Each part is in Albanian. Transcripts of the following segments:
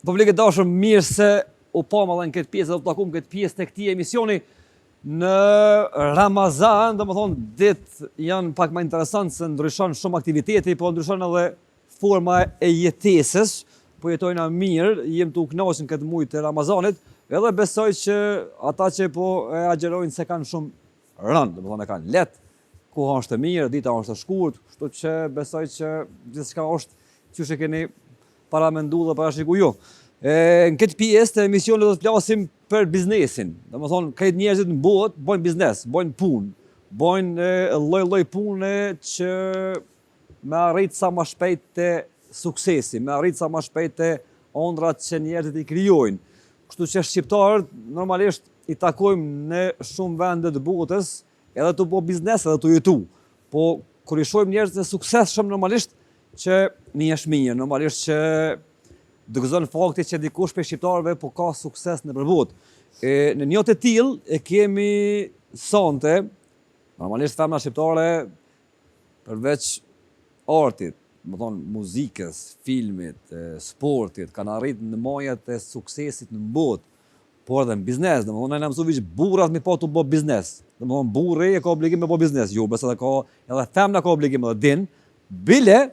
Publike dashur, mirë se u pam edhe në këtë pjesë, dhe u takum këtë pjesë të këtij emisioni në Ramazan, domethënë ditë janë pak më interesante se ndryshon shumë aktiviteti, po ndryshon edhe forma e jetesës, po jetojna mirë, jem të u kënaqur këtë muaj të Ramazanit, edhe besoj që ata që po e agjerojnë se kanë shumë rënd, domethënë kanë lehtë, koha është e mirë, dita është e shkurtë, kështu që besoj që gjithçka është siç e keni paramendu dhe parashiku ju. Në këtë pjesë të emisionit do të flasim për biznesin. Domethënë, këtë njerëzit në botë bojnë biznes, bojnë punë, bojnë lloj-lloj pune që me arrit sa më shpejt të suksesi, me arrit sa më shpejt të ëndrat që njerëzit i krijojnë. Kështu që shqiptarët normalisht i takojmë në shumë vende të botës, edhe të bëjë biznes edhe të jetu. Po kur i shohim njerëzit e suksesshëm normalisht që një është mirë, normalisht që dëgëzon fakti që dikush për shqiptarëve po ka sukses në përbot. Në një të tillë e kemi sonte, normalisht femra shqiptare përveç artit, më thonë muzikës, filmit, sportit, kanë arritur në majat e suksesit në botë, por edhe në biznes, domethënë na mësoi që burrat mi po të bë biznes. Domethënë burri e ka obligim me bë biznes, jo besoj edhe femra ka obligim edhe din, bile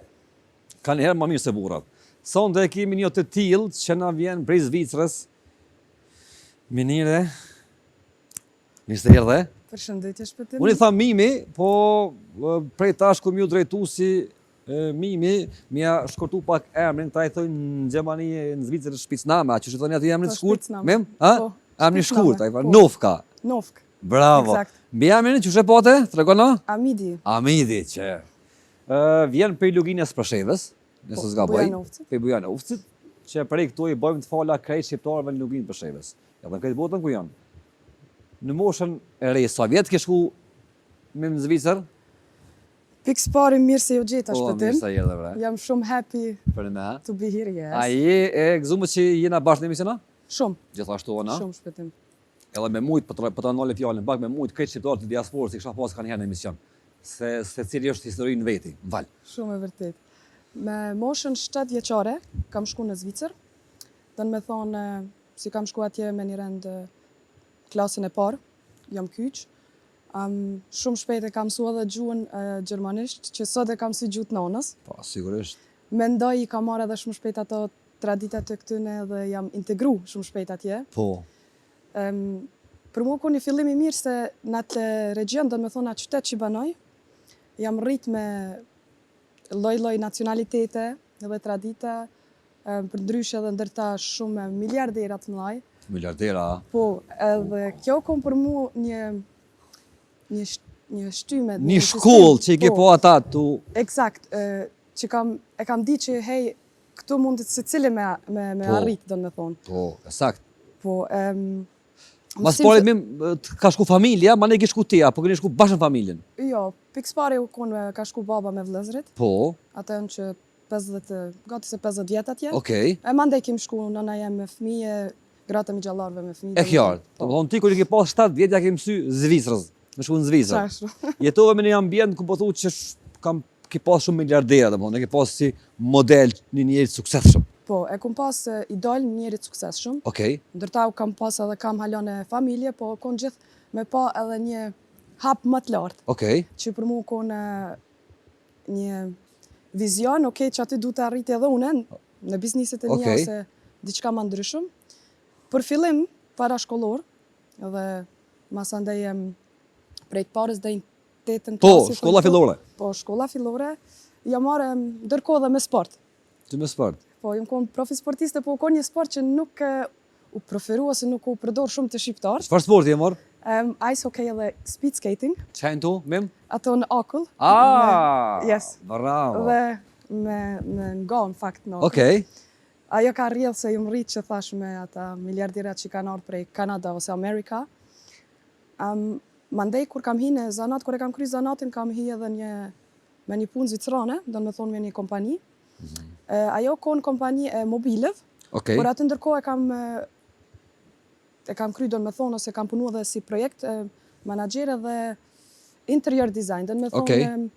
kanë herë më mirë se burrat. Sonte kemi një të tillë që na vjen prej Zvicrës. Minire. Mirë se erdhe. Përshëndetje shpëtim. Unë i tham Mimi, po prej tash kur më u drejtu si Mimi, mja shkortu pak emrin, ta i thojnë në Gjermani, në Zvicrë Shpicname, a që që thoni ati emrin shkurt? Mem? Emrin shkurt, a i thojnë Nofka. Nofk. Bravo. Mbi emrin që shëpote, të regono? Amidi. Amidi, që vjen për Luginës Preshevës, nëse s'ga bëj, për Bujanovcit, që prej këtu i bëjmë të fala krejt shqiptarëve në Luginë Preshevës. Edhe në këtë botën ku janë. Në moshën e re, sa vjetë ke shku me në Zvicër? Pikës pari mirë se ju gjeta shpëtim. Mirë se jedhe, bre. Jam shumë happy to be here, yes. A je e gëzumë që jena bashkë në emisiona? Shumë. Gjithashtu, ona? Shumë shpëtim. Edhe me mujtë, për të nëlle fjallin, bak me mujtë krejt shqiptarët të diasporës i kisha pas kanë herë në emision. Se cili është histori në veti, në val. Shumë e vërtet. Me moshën 7 vjeqare, kam shku në Zvicër. Dënë me thonë, si kam shku atje me një rend klasën e parë, jam kyç. Shumë shpejt e kam mësua edhe gjuhën gjermanisht, që sot e kam si gjuhë nonës. Po, sigurisht. Mendoj i kam marrë edhe shumë shpejt ato traditat të këtyne dhe jam integru shumë shpejt atje. Po. Për mua ku një fillim i mirë se në atë region, do me thonë atë qytet që banoj, jam rrit me lloj-lloj nacionalitete edhe tradita, për ndryshe edhe ndërta shumë miliardera të mëdhaj. Miliardera? Po, edhe kjo kom për mua një shtyme. Një shkollë që i ke po ata tu... Eksakt, që e kam di që hej, këtu mund të se cili me arrit, do me thonë. Po, esakt. Po, mas parit ka shku familja, ma ne ke shku tia, po këni shku bashkë në familjen. Jo, pikës pari ka shku baba me vëllezrit. Po. Ata janë që 50, gati se 50 vjet atje. Okej. E mandej kim shku, nëna jem me fëmije, grata mi gjallarve me fëmije. E qartë. Do të thonë ti kur i ke pas 7 vjet ja ke mësy Zvicrës. Me shku në Zvicër. Jetove me një ambient ku po thu që ke pas shumë miliardera, domethënë, ke pas si model një njerit suksesshëm. Po, e kum pas idol një njerit suksesshëm. Okej. Ndërta u kam pas edhe kam halon e familje, po kon gjithë me pa edhe një hap më të lartë. Okej. Që për mua kon një vizion, që aty du të arriti edhe une në bizniset e mia ose diçka më ndryshëm. Për fillim, para shkollor, edhe masandej jem prej të parës dhe në 8-ën klasi. Po, shkolla fillore. Po, shkolla fillore. Jam marrë ndërkohë dhe me sport. Ty me sport? Po, jam konë profi sportiste, po konë një sport që nuk u preferu ose nuk u përdor shumë të shqiptarë. Çfarë sporti e marrë? Ice hockey dhe speed skating. Qajnë tu, mim? Ato në akull. Yes. Bravo. Dhe me nga në fakt në akull. Okej. Ajo ka rrjedhë se ju më rritë që thash me ata miliardirat që kanë ardhur prej Kanada ose Amerika. Mandej, kur kam hi në zanat, kur e kam kry zanatin, kam hi edhe me një punë zvicrane, do me thonë me një kompani. Ajo konë kompani e mobilev, por atë ndërkohë e kam kry, do me thonë, ose kam punu edhe si projekt manager dhe interior design, do me thonë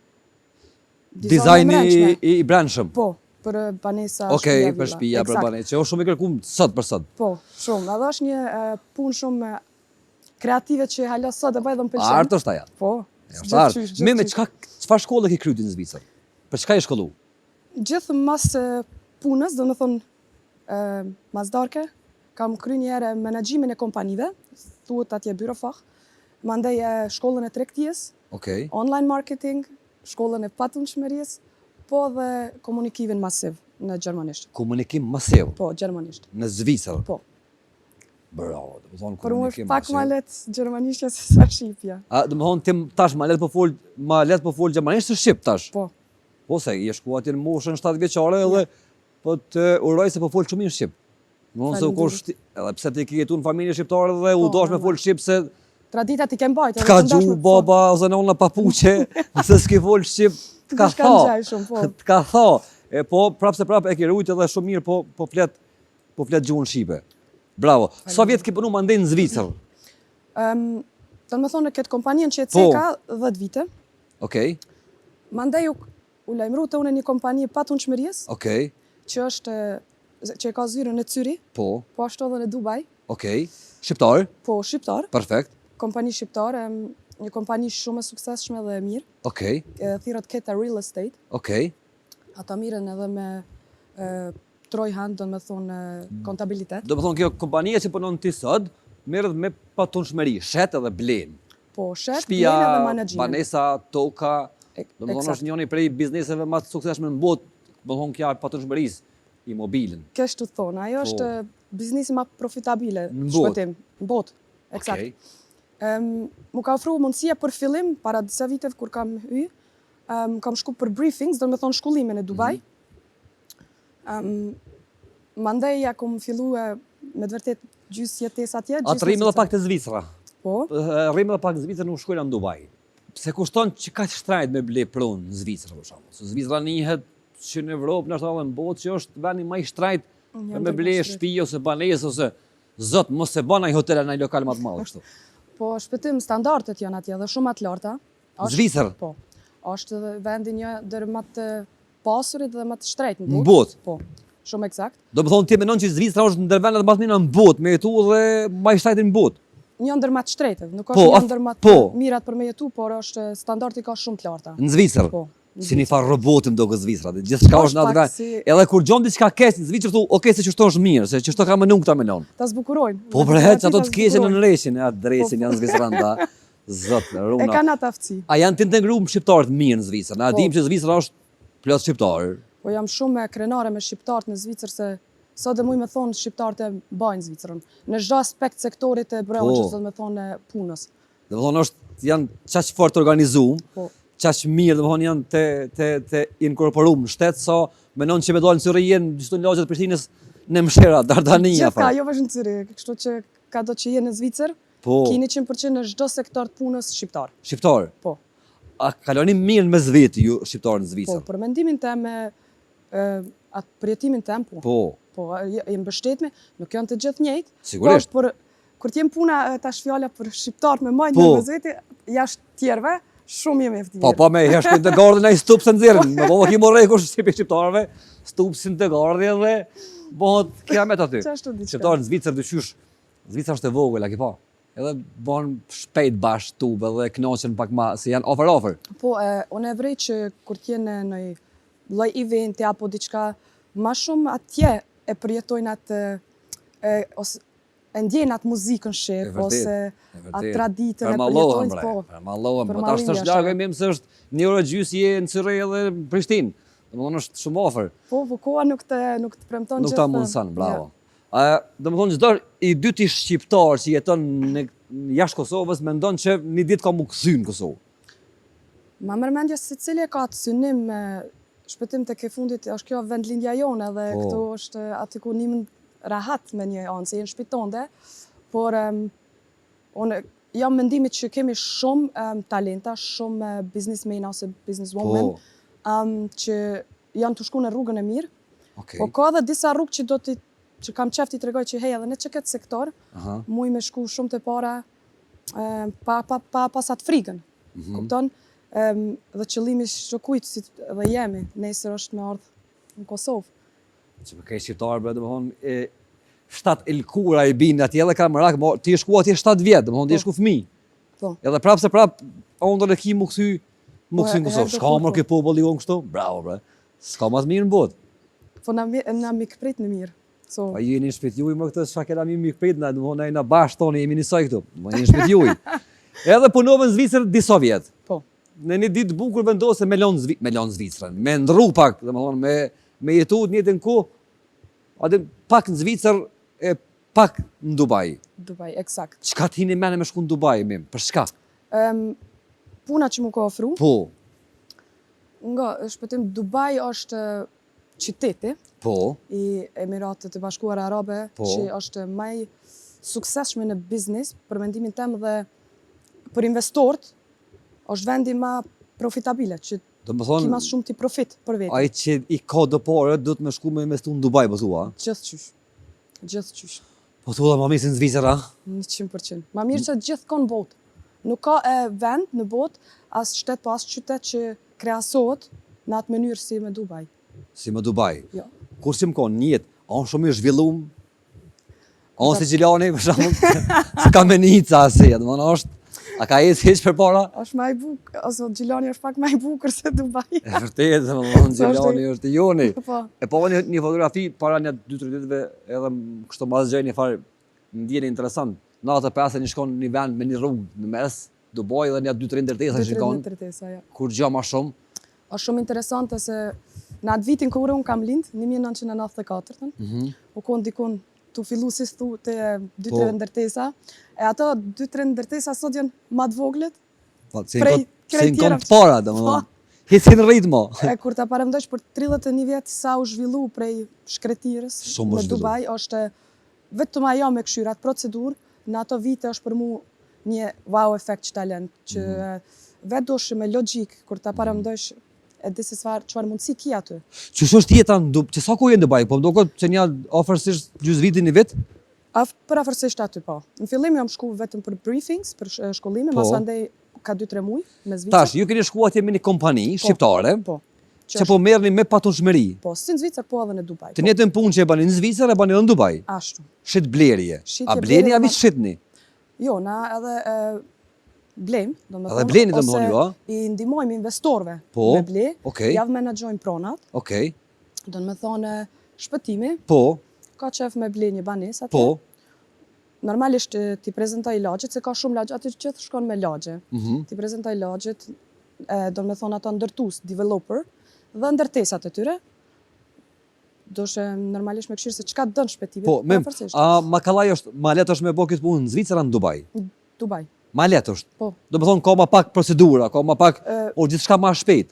dizajni i brendshëm. Po, për banesa, Okej, shtëpia, për villa. shtëpia, për Eksakt. banesë, që është shumë i kërkuar sot për sot. Po, shumë. Edhe është një punë shumë kreative që hala sot e bëj dhe më pëlqen. Artë është aja. Po, Është artë. gjithçysh. Me çfarë shkolle ke kryer ti në Zvicër? Për çka je shkollu? Gjithë mas punës, do më thonë mazdarke, kam kry një herë menaxhimin e kompanive, thuhet atje byrofach, mandej shkollën e tregtisë, Okej. online marketing, shkollën e patundshmërisë, po dhe komunikimin masiv në gjermanisht. Komunikim masiv Po, gjermanisht. në Zvicër. Po. Bravo, do të thonë Për unë komunikim është pak masiv. ma letë gjermanishtja se sa shqipja. A, do të thonë tim tash ma let po fol gjermanisht se shqip tash. Po, Po se je shku atje në moshën 7 vjeçare edhe po të uroj se po fol shumë mirë shqip. Domthon se u kosh edhe pse ti ke jetuar në familje shqiptare dhe u Po, dosh me normal. fol shqip se traditat i kem bajt. të ka gju baba ose nonna papuqe, se s'ke fol shqip, të ka Shka tha. ngjaj shumë, po. Të ka tha. E po prapë se prapë e ke rujt edhe shumë mirë po flet gjuhën shqipe. Bravo. Sa vjet ke punu mandej në Zvicër? Do të më thonë në këtë kompaninë që e Po. ceka 10 vite. Okej. Mandej u lajmëru të unë një kompani patundshmërisë, Okej. që e ka zyrën në Cyri, Po. po ashtu edhe në Dubai, Okej. Shqiptar? po shqiptar, Perfekt. kompani shqiptare, një kompani shumë e suksesshme dhe e mirë, Okej. thirrët Keta Real Estate. Okej. Ata mirën edhe me trojhand, do të thonë kontabilitet. Do të thonë kjo kompania që punon ti sot merret me patundshmëri, shet edhe blen. Po, shet, Shtëpia, blen edhe menaxhimin. banesa, toka. Do të thonë Eksakt. është njëri prej bizneseve më të suksesshme në botë, do të thonë kjo patundshmërisë, imobilën. Kështu thonë, ajo Po. është biznesi më profitabile Në botë. shpëtim, në botë. Eksakt. Okej. Mu ka ofru mundësia për fillim, para disa viteve kur kam hy, kam shku për briefings, do me thonë shkollime në Dubai. Mandej ja kom fillu me të vërtet gjysë jetes atje. Atë rrim edhe pak të Zvicra. Po, Rrim edhe pak në Zvicër, nuk shkojna në Dubai. Pse kushton që kaq shtrajt me ble pronë në Zvicër për shembull. Se Zvicra njihet që në Evropë, ndoshta edhe në botë që është vendi më i shtrajt Ja, me ble ndërkohë shtëpi ose banesë ose zot mos e bën ai hotel ai lokal më të madh kështu. po shpëtim standardet janë atje dhe shumë më të larta. Zvicër? Po. Është edhe vendi një ndër më të pasurit dhe më të shtrejtë Në botë? Po, shumë eksakt. Do të thonë ti mendon që Zvicra është ndër vendet më të mira në botë me jetu dhe më i shtrajtë në botë. Një ndër më të shtrejtët, nuk Po, është një ndër më të po. mirat për me jetu, por është standardi ka shumë të larta. Në Zvicër. Po. në Si një Zvicër. farë robotim do Zvicra, gjithçka është në atë pak vend. si- Edhe kur gjon diçka keq në Zvicër thu, okay, se çështë është mirë, se çështë ka më nuk ta menon. Ta zbukurojnë. Po për hec ato të keqen në rreshin, e adresin janë Zvicranda. Zot, E runa. kanë atë aftësi. A janë të integruar shqiptarët mirë në Zvicër? Na Po. dim që Zvicra është plot shqiptar. Po jam shumë krenare me shqiptarët në Zvicër se sot dhe muj me thonë shqiptarët e bajnë Zvicrën. Në çdo aspekt sektorit e branshës, do me thonë punës. Do të thonë është janë çaq fort organizuar, Po. çaq mirë, do të thonë janë të inkorporuar në shtet sa menon që me dalën në Syri jenë çdo lagje të Prishtinës në mshera Dardania Gjithka, jo vetëm në Zyrich, kështu që ka do që jenë në Zvicër, Po, kini 100% në çdo sektor të punës shqiptar. shqiptar. Po. A kaloni mirë me zveti ju shqiptarë në Po, Zvicër? për mendimin tim atë përjetimin tim, po. Po, Po, i mbështetme, nuk janë të gjithë njëjtë. Sigurisht. Po, por kur t'jem puna tash fjala për shqiptar me majtë Po. në zveti, jashtë tjerëve, shumë jemi eftë po me herë të gardhin ai stup se nxjerrin. Me po kimo rrej kush si shqiptarëve, stupsin të gardhin dhe bëhet kiamet aty. Qashtu diçka. Shqiptarë në Zvicër dyqysh. Zvicra është e vogël, a ke pa? Edhe bën shpejt bash tube dhe kënaqen pak më, se janë ofër. Po, unë e vrej që kur t'jenë në një lloj eventi apo diçka, ma shumë atje e përjetojnë atë, ose e ndjejnë atë muzikën shef, ose atë traditën e Përmallohen, përjetojnë, po. përmallohen, po tash Përmallimja është larg më se është një orë gjysë je në Cyri edhe në Prishtinë. Domethënë është shumë ofër. Po, koha nuk të premton Nuk ta mundson, bravo. Domethënë çdo i dyti shqiptar që jeton në jashtë Kosovës mendon që një ditë ka mu kthy në Kosovë. Ma mërmendja se cili e ka atë synim shpëtim të ke fundit, është kjo vendlindja jone dhe Po. këtu është aty ku nimë rahat me një anë, se jenë shpitonde, por unë jam mendimit që kemi shumë talenta, shumë businessmen ose businesswoman, që janë të shku në rrugën e mirë, Okej. po ka dhe disa rrugë që kam qef t'i tregoj që hej edhe në që këtë sektor, Aha. muj me shku shumë të para pa pasat frikën. Kupton? Dhe qëllimi shokujt si dhe jemi, nesër është me ardhë në Kosovë. Që më kej shqiptarë, bre, domethënë, 7 elkura i binë atje edhe ka mërak, ti je shku atje 7 vjetë, domethënë ti je shku fëmijë. Po. Edhe prapë se prapë, ondër e ki mu këthy në Kosovë. herë Shka do mërë ke populli jonë kështu? Bravo, bre. S'ka mas mirë në botë. Po na mikprit në mirë. So, Pa jeni në shpit juj më këtë, shka kena mi mikprit, na na bashkë toni, jemi njësoj këtu. Më jeni në shpit juj. Edhe punove në Zvicër disa vjetë. po. Në një ditë bukur vendose me lonë Zvicrën, me ndru pak, me jetu të njëtën ku, atë pak në Zvicër, e pak në Dubai. Dubai, eksakt. Çka t'hini mene me shku në Dubai, mim? Për shka? Puna që mu ka ofru, Po, nga shpëtim Dubai është qyteti po, i Emiratet e Bashkuara Arabe, Po. që është maj suksesshme në biznis, për mendimin tem dhe për investorët, është vendi ma profitabile, që do më ki thonë, mas shumë ti profit për vetë. ai që i ka dëpare, do të me shku me investu në Dubai, po thua? Gjithçysh. Gjithçysh. Po thua ma misin në Zvicër, a? 100%. Ma mirë që gjithë konë botë. Nuk ka vend në botë, as shtet po as qytet që kreasohet në atë mënyrë si me Dubai. Si më Dubai. Jo. Kur si më konë njetë, anë shumë i zhvillum, anë si Gjilani, për shumë, s'ka me nica asi, është, a ka jetë heq për para? Është më i bukur, ose Gjilani është pak më i bukur se Dubai. E vërtet, Gjilani është i joni. Po. E po një fotografi para një 2-3 ditëve, edhe kështu mas gjej një farë, më ndjeni interesant. Natë 5 një shkon një vend me një rrugë në mes, Dubai dhe një 2-3 ndërtesa shikon, Ndërtesa, ja. kur gjë ma shumë. Është shumë interesante se në atë vitin kur unë kam lind, 1994, u konë dikun të fillu si thu të 2-3 ndërtesa, e ato 2-3 ndërtesa sot janë ma të voglet, Si prej në tjera. konë të para, dhe më thonë. Hitë si në ritmo. E kur ta paremdojsh për 31 vjet sa u zhvillu prej shkretirës Shumë u në zhvillu. Dubai, është vetëm ajo me këshyrat procedurë, në ato vite është për mu një wow efekt që talent, që vetë doshë me logjik, kur ta paremdojsh e di se çfarë mundësi ki aty. Që është jeta në Dubai, që sa ku je në Dubai, po më do këtë që një ofërsisht gjysë vitin një vit? Për afërsisht aty po. Në fillim jam shku vetëm për briefings, për shkollime, Po. mas andej ka 2-3 muaj me Zvicër. Tash, ju keni shku atje me një kompani shqiptare, Po. që po merrni me patunshmëri. Po, si në Zvicër, po edhe në Dubai. Të njëjtën punë që e bani në Zvicër, e bani edhe në Dubai. Ashtu. Shit blerje. Shitje, A bleni, blerje, a vi ma- shitni? Jo, na edhe blejmë, do me Edhe bleni, do me thonë ju, a? i ndihmojmë investorëve Po, me ble, okej. javë menaxhojmë pronat, Okej, do me thonë shpëtimi, po, ka qef me ble një banesë atë. po, Normalisht ti prezantoj lagjet, se ka shumë lagje, aty gjithë shkon me lagje. Ti prezantoj lagjet, do me thonë ata ndërtues, developer, dhe ndërtesat e tyre, do shë normalisht me këshirë se çka dën shpëtimi. po, mem, përfërsisht. a Makalaj është, ma letë është me bo këtë punë në Zvicër a në Dubai? Dubai. Ma letë është. Po. Do me thonë, ka ma pak procedura, ka ma pak, o gjithçka ma shpejt.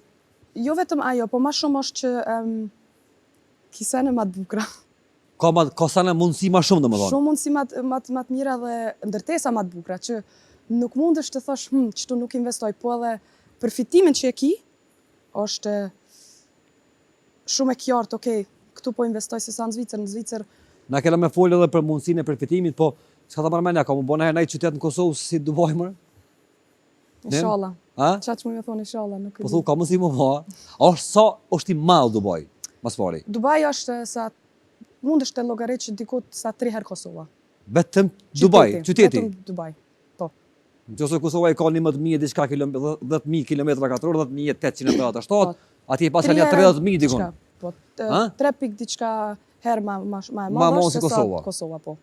Jo vetëm ajo, po ma shumë është që kisene ma të bukra. Ka sana mundësi ma shumë, do me thonë. Shumë mundësi ma të mira dhe ndërtesa ma të bukra, që nuk mundesh të thosh, qëtu nuk investoj, po edhe përfitimin që e ki, është shumë e qartë, okej, këtu po investoj se sa në Zvicër, Na kena me folë edhe për mundësinë e përfitimit, po s'ka ta marrë ka më bona herë ndaj qytet në Kosovë si Dubai më? inshallah. A? Qa që më me thonë inshallah, nuk e Po di. thu, ka mundësi më po. Është i madh Dubai, mas pari. Dubai është sa, mundesh të llogarit që dikut sa 3 herë Kosova. Vetëm Dubai, qyteti. Vetëm Dubai, po. Nëse Kosova e ka 11.000 diçka 10.000 km2, 10.800 m2, atje pas janë 30.000 dikon. Po, Ha? 3 pik diçka herë ma e Ma madhe madhe është se se sa Kosova. Kosova, po.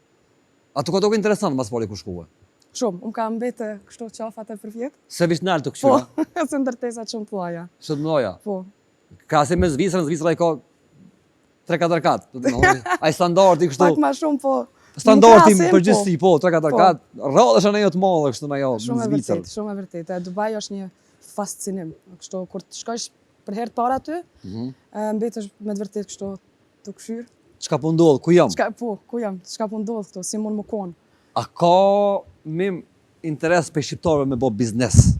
Ato ka duke interesant mas pari ku shkuve. Shumë, unë kam mbetë kështu qafat e për vjetë. Se vish nalë të Po, këshyra, se ndërtesa shumë të laja. së të mëdoja. Po, Ka se me Zvicra i ka 3-4 do të thonë. Ai standardi kështu. pak ma shumë, po. Standardi në krahasim, përgjithësi, po, 3-4, radhësh anë jo të madhe kështu në ajo në Shumë e Zvicër. vërtet, shumë e vërtet. Dubai është një fascinim. Kështu, kur të shkojsh për herë të parë aty, mbetesh me të vërtet kështu të këshyrë. Çka po ndodh, ku jam? Ku jam? Çka po ndodh këtu? Si mund më konë? A ka mim interes për shqiptarëve me bo biznes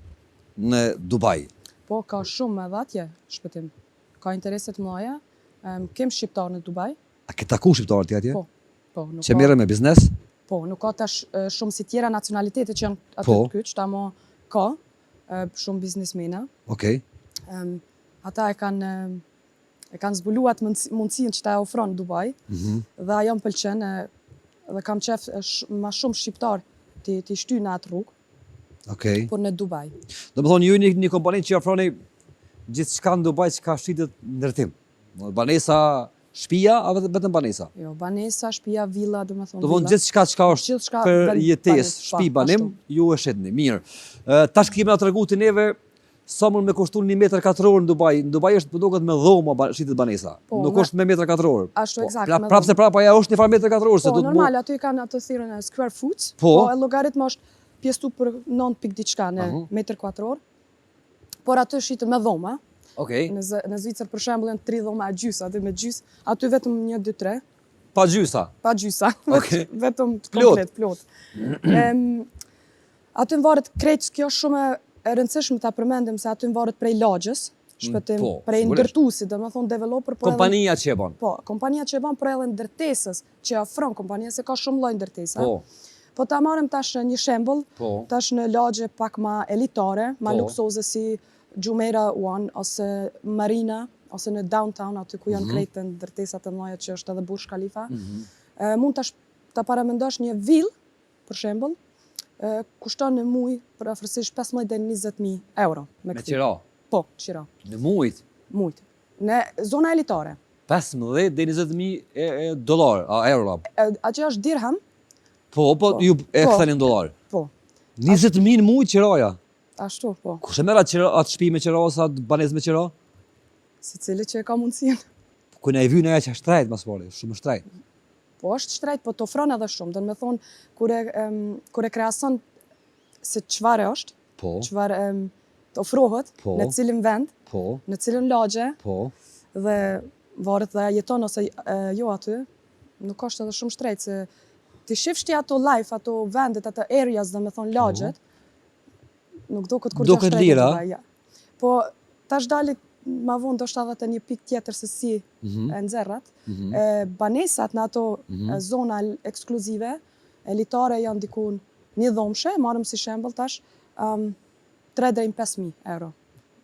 në Dubai? Po, ka shumë edhe atje shpëtim. Ka intereset mëdha. Kem shqiptar në Dubai. A ke taku shqiptarët atje? Po. Po, nuk Që ka. merren me biznes? Po, nuk ka tash shumë si tjera nacionalitete që janë aty Po. të kyç, tamo ka shumë biznesmena. Okej. Ata e kanë e kanë zbuluar mundësinë që ta ofron Dubai, dhe ajo më pëlqen, dhe kam qef ma shumë shqiptar t'i shty në atë rrugë, Okej. por në Dubai. Do më thonë, ju një kompani që ofroni gjithë shka në Dubai që ka shqitet ndërtim. Banesa, shtëpia, a vetëm banesa? Jo, banesa, shtëpia, villa, do të thonë. Do thonë gjithë shka është Gjithçka për banesë, jetesë, shtëpi, banim, ashtu. ju e shetni. Mirë. Tash kemi na tregu ti neve sa mund me kushtu 1 metër katror në Dubai. Në Dubai është duket me dhoma shitet banesa. Po, Nuk është me metër katror. Ashtu, eksakt, me Prapë se prapa ajo është një farë metër katror, se Po, do të normal, aty kanë atë thirrën e square foot, Po. e llogaritma është pjesëtu për 9 pik diçka në metër katror, por aty shitet me dhoma. Okej. Në Zvicër për shembull janë 3 dhoma gjys, aty me gjys, aty vetëm 1, 2, 3, Pa gjysa. pa gjysa, Okej. vetëm Plot. komplet, plot. Aty varet krejt, kjo është shumë e rëndësishme ta përmendim se aty varet prej lagjës, shpëtim, po, prej sigurisht. ndërtuesit, domethënë developer, por edhe Kompania që e bën. po, kompania që e bën por edhe ndërtesës që ofron kompania se ka shumë lloj ndërtesa. Po. Po ta marrim tash një shembull, Po. tash në lagje pak ma elitare, ma Po. luksoze si Jumeirah One ose Marina ose në downtown aty ku janë krejt ndërtesat e mëdha që është edhe Burj Khalifa. Mund tash ta paramendosh një vill, për shembull, kushton në muj për afërsisht 15 deri 20.000 euro me Me këtë. qira. Po, qira. Në mujt. Mujt. Në zona elitare. 15 deri 20.000 dollar, euro. Atë është dirham, Po, ju e Po. ktheni në dollar. po, 20.000 në mujt qiraja. ashtu, po. Kush e merr atë shtëpi me qira ose atë banesë me qira? Secili që e ka mundësinë. Ku na e vjen ajo që është shtrejt mas pari, shumë shtrejt. Po është shtrejt, po t'ofron edhe shumë. Do të thonë, kur e krahason se çfarë është, Po, çfarë të ofrohet, Po. në cilin vend, po, në cilën lagje, po. dhe varet dhe jeton ose jo aty, nuk është edhe shumë shtrejt, se ti shifsh ti ato life, ato vendet, ato areas, dhe me thonë lagjet, nuk do këtë kur Duket shtrejt lira. e Dubai, ja. Po tash dalit ma vonë do shta dhe të një pik tjetër se si e nxerrat. Banesat në ato zona ekskluzive, elitare janë dikun një dhomshe, marrëm si shembull tash, 3 deri në 5.000 euro.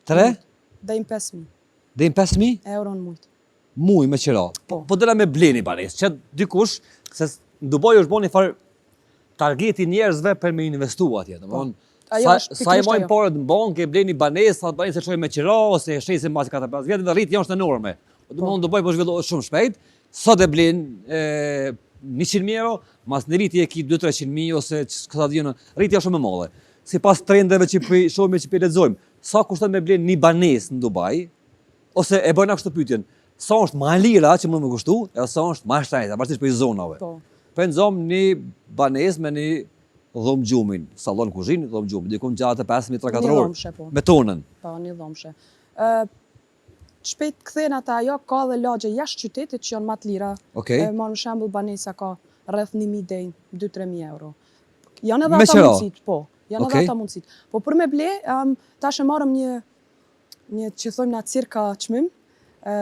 3 Deri në 5.000 deri në 5.000 euro në mujt. muj me qira. Po. Po dela me bleni banesë, që dikush se në Dubai është bën një farë targeti njerëzve për me investu atje, domethënë Ajo është sa e pikërisht mojnë ajo. parët në bankë, e bleni banesë, thotë banesë e çojmë me qira ose e shesin mbas 4-5 vjet dhe rritja është enorme. Domethënë Dubai po zhvillohet shumë shpejt. Sot e blen 100.000 euro, mas në rritje e ki 200-300.000 ose këta dhjënë, rritja shumë e madhe. Sipas trendeve që shohim që lexojmë, sa kushton me blen një banesë në Dubai, ose e bëjnë kështu pyetjen, sa është më e lira që mund me kushtu, e sa është më e shtrejta, pavarësisht për zonave. Po. Po nxom një banesë me një dhomë gjumin, sallon kuzhinë, dhomë gjumin, dikun gjatë 5 metra Një katror, dhomshe, po. me tonën. Po, një dhomshe. Shpejt kthehen ata ajo, ka dhe lagje jashtë qytetit që janë më të lira. Okej. Marrëm shembull banesa ka rreth 1.000 deri 2-3.000 euro. Janë edhe Me ata qira? mundësit, po. Janë Okej. edhe ata mundësit. Po për me ble, tash e marrëm një që thojmë na cirka çmim,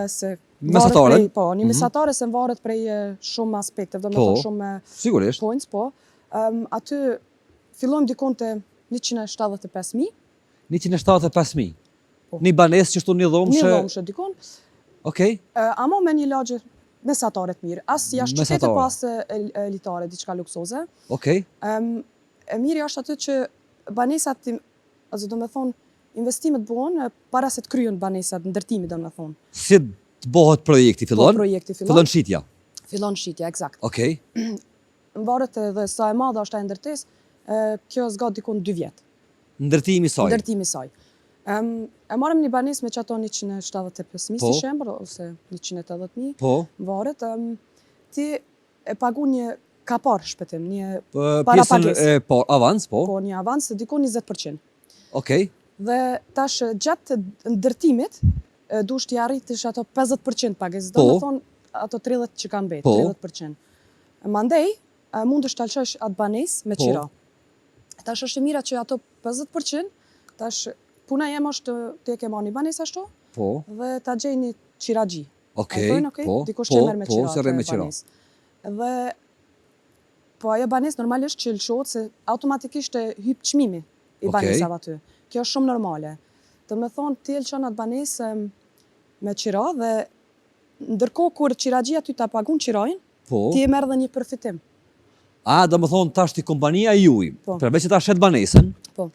se varet Mesatare? prej- Po, një mesatare se varet prej shumë aspekteve, do me Po. thonë shumë Sigurisht. points, po. Aty fillojmë dikon të 175.000, 175.000. Po. Një banesë që shtu një një dhomshe. dhomshe dikon, Okej. ama me një lagje mesatare të mirë. As jashtë qytetit, Mesatare. po as elitare, diçka luksoze. Okej. E miri është aty që banesat, do me thonë, investimet bëhen para se të kryen banesat, ndërtimi do me thonë. Si të bëhet projekti Po, fillon? projekti fillon. Fillon shitja. Fillon shitja, eksakt. Okej. Varet edhe sa e madhe është ai ndërtesë, kjo zgat dikon 2 vjet. Ndërtimi i saj. Ndërtimi i saj. E marrëm një banesë me çato 175.000 Po. si shembull ose 180.000. Po. Varet, ti e pagu një kapar shpëtim, një Pjesën pagesë. po, avans, po. po një avans të dikon 20%. Okej. Dhe tash gjatë ndërtimit duhet t'i arritish ato 50% pagesë, Po. do me thonë ato 30 që kanë mbet, Po. 30%. Mandej mundesh ta lëshosh atë banesë me Po. qira. Tash është e mira që ato 50%, tash puna jem është ti e ke marrë një banesë ashtu Po. dhe ta gjej një qiraxhi. Okej. E thonë, okay? Po. Dikush Po, që merr me po, qira. se rre me atë qira. banesë. Dhe po ajo banesë normalisht që lëshohet se automatikisht e hyp çmimi i Okej. banesave aty. Kjo është shumë normale. Do me thonë ti lëshon atë banesë me qira dhe ndërkohë kur qiraxhia ty ta pagun qirojnë, Po. ti e merr dhe një përfitim. Do më thonë tash ti kompania juaj, Po. përveç që ta shet banesën, Po,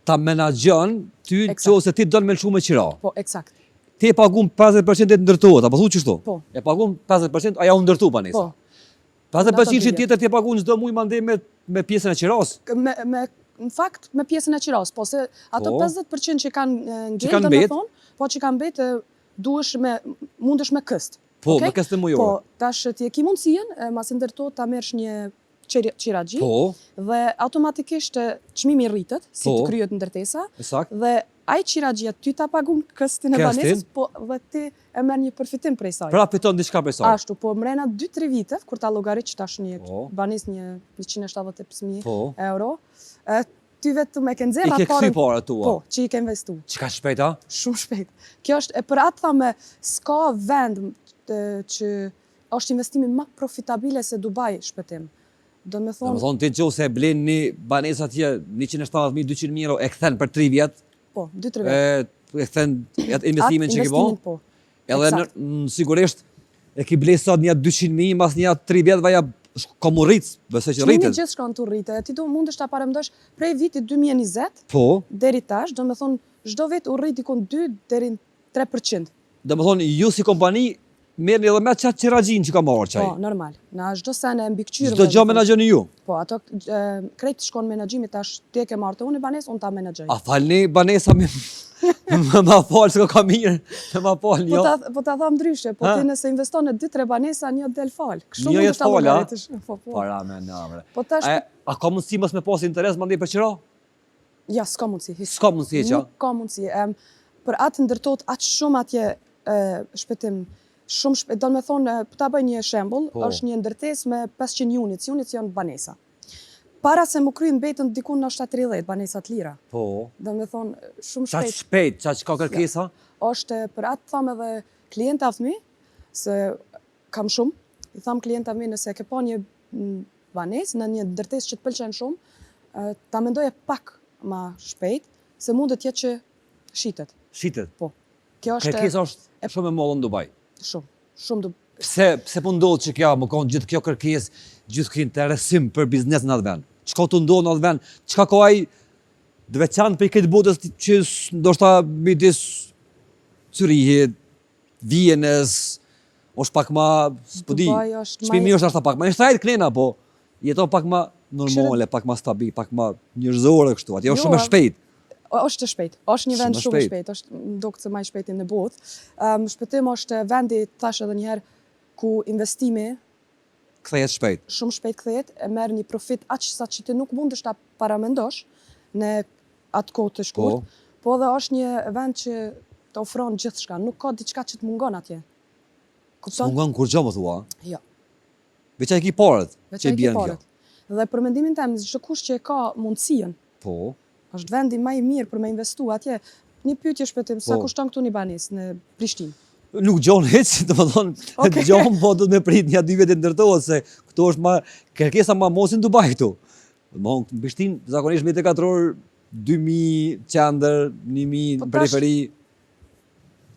ta menaxhon ty Eksakt. nëse ti don me lëshu me qira. po, eksakt. Ti e pagun 50% e të ndërtohet, apo thu çështu? Po. E pagun 50%, aja u ndërtu banesa. Po. 50% tjetër ti e pagun çdo muaj mandej me pjesën e qiras. Në fakt me pjesën e qiras, po se ato Po. 50% që kanë Që ngel, kanë do me mbet. thonë, po që kanë mbet, mundesh me këst. Po, Okej? me këst mujore. Po, tash ti e ki mundësien, mas ndërtohet ta merrsh një qiraxhi Po, dhe automatikisht çmimi rritet si Po. të kryhet ndërtesa sakt. dhe ai qiraxhia ty ta pagun këstin e Këstin. banesës, po dhe ti e merr një përfitim prej saj. Pra fiton diçka prej saj. Ashtu, po mrena 2-3 vite, kur ta llogaritsh tash një Po. banesë një 175.000 Po. euro, ty vetëm e ke I nxjerr ke kthy raportin. para tua. Po, që i ke investu. Çka shpejt a? Shumë shpejt. Kjo është, e për atë thame, s'ka vend që është investimi më profitabile se Dubai shpëtim. Do me Do thonë, më thonë ti nëse e blen një banesë atje 170.000, 200.000 euro, e kthen për 3 vjet, po, 2-3 vjet. e kthen atë investimin që ke bën. Po. Edhe Eksakt. sigurisht e ki ble sot një 200.000, mas një 3 vjet vaja ka mu rrit, besoj që Çmimi rritet. gjithë shkon të rritet. Ti do mundesh ta parëndosh prej vitit 2020 Po, deri tash, do me thonë, çdo vit u rrit dikon 2 deri në 3%. do më thonë ju si kompani merrni edhe me qatë qiraxhin që ka marrë qaj. Po, normal. Na çdo sene mbikëqyrë. Çdo gjë menaxhoni ju. Po, ato krejt shkon menaxhimi tash ti e ke marrë te unë banesë, unë ta menaxhoj. A falni banesa me ma falë se ka mirë, ma falë jo. Po ta tham ndryshe, po Ha? ti nëse investon në 2-3 banesa, një del fal. Kështu Një mund jet të ta fal, a? llogaritësh. Po, po. Para me navre. Po tash A ka mundësi mos me pas interes mandej për qira? ja s'ka mundësi. S'ka mundësi e qa? Nuk ka mundësi. Për atë ndërtohet aq shumë atje shpëtim. Shumë shpejt, do me thonë, ta bëj një shembull, Po. është një ndërtesë me 500 units, units janë banesa. Para se më kryen mbetën dikun në 30 banesa të lira. Po. Do me thonë, shumë Qa shpejt. shpejt, qa ka kërkesa? Është për atë thamë edhe klienta fëmi, se kam shumë, i thamë klienta fëmi nëse ke pa një banesë në një ndërtesë që të pëlqen shumë, ta mendoje pak ma shpejt, se mund të jetë që shitet. Shitet. Po. Kjo është Kërkesa është shumë e mollë në Dubai. shumë Pse po ndodhë që kja më konë gjithë kjo kërkesë, gjithë kjo interesim për biznes në atë vend? Çka të ndodhë në atë vend? Çka ka ai të veçantë për këtë botës që ndoshta midis Zyrihit, Vienës, është pak ma, s'po di, Dubai është çmimi është ashta pak ma, në shtrajt knena, po jeton pak ma normale, pak ma stabil, pak ma njërzore kështu, atje është Jo, shumë e shpejt. Është shpejt. Është një vend Shumë shumë shpejt. shpejt. Është ndokë se më i shpejti në botë. Shpëtim është vendi, thash edhe një herë, ku investimi Kthehet shpejt. shumë shpejt kthehet, e merr një profit aq sa që ti nuk mundesh ta paramendosh në atë kohë të shkurt. Po dhe është një vend që të ofron gjithçka, nuk ka diçka që të mungon atje. Së mungon kur gjë më thua, Jo. veç ai ki parët Veç që ai i ki bjen kjo. parët. Dhe për mendimin tim, çdo kush që e ka mundësinë, Po, është vendi më i mirë për me investu atje. Një pyetje shpëtim, sa Po. kushton këtu një banesë në Prishtinë? nuk gjon hiç, domethënë Okej. gjon, po do të me prit një 2 vjet të ndërtohet se këtu është ma kërkesa ma mos në Dubai këtu. Domethënë në Prishtinë zakonisht me 4 2000 qendër, 1000 Po në tash- periferi.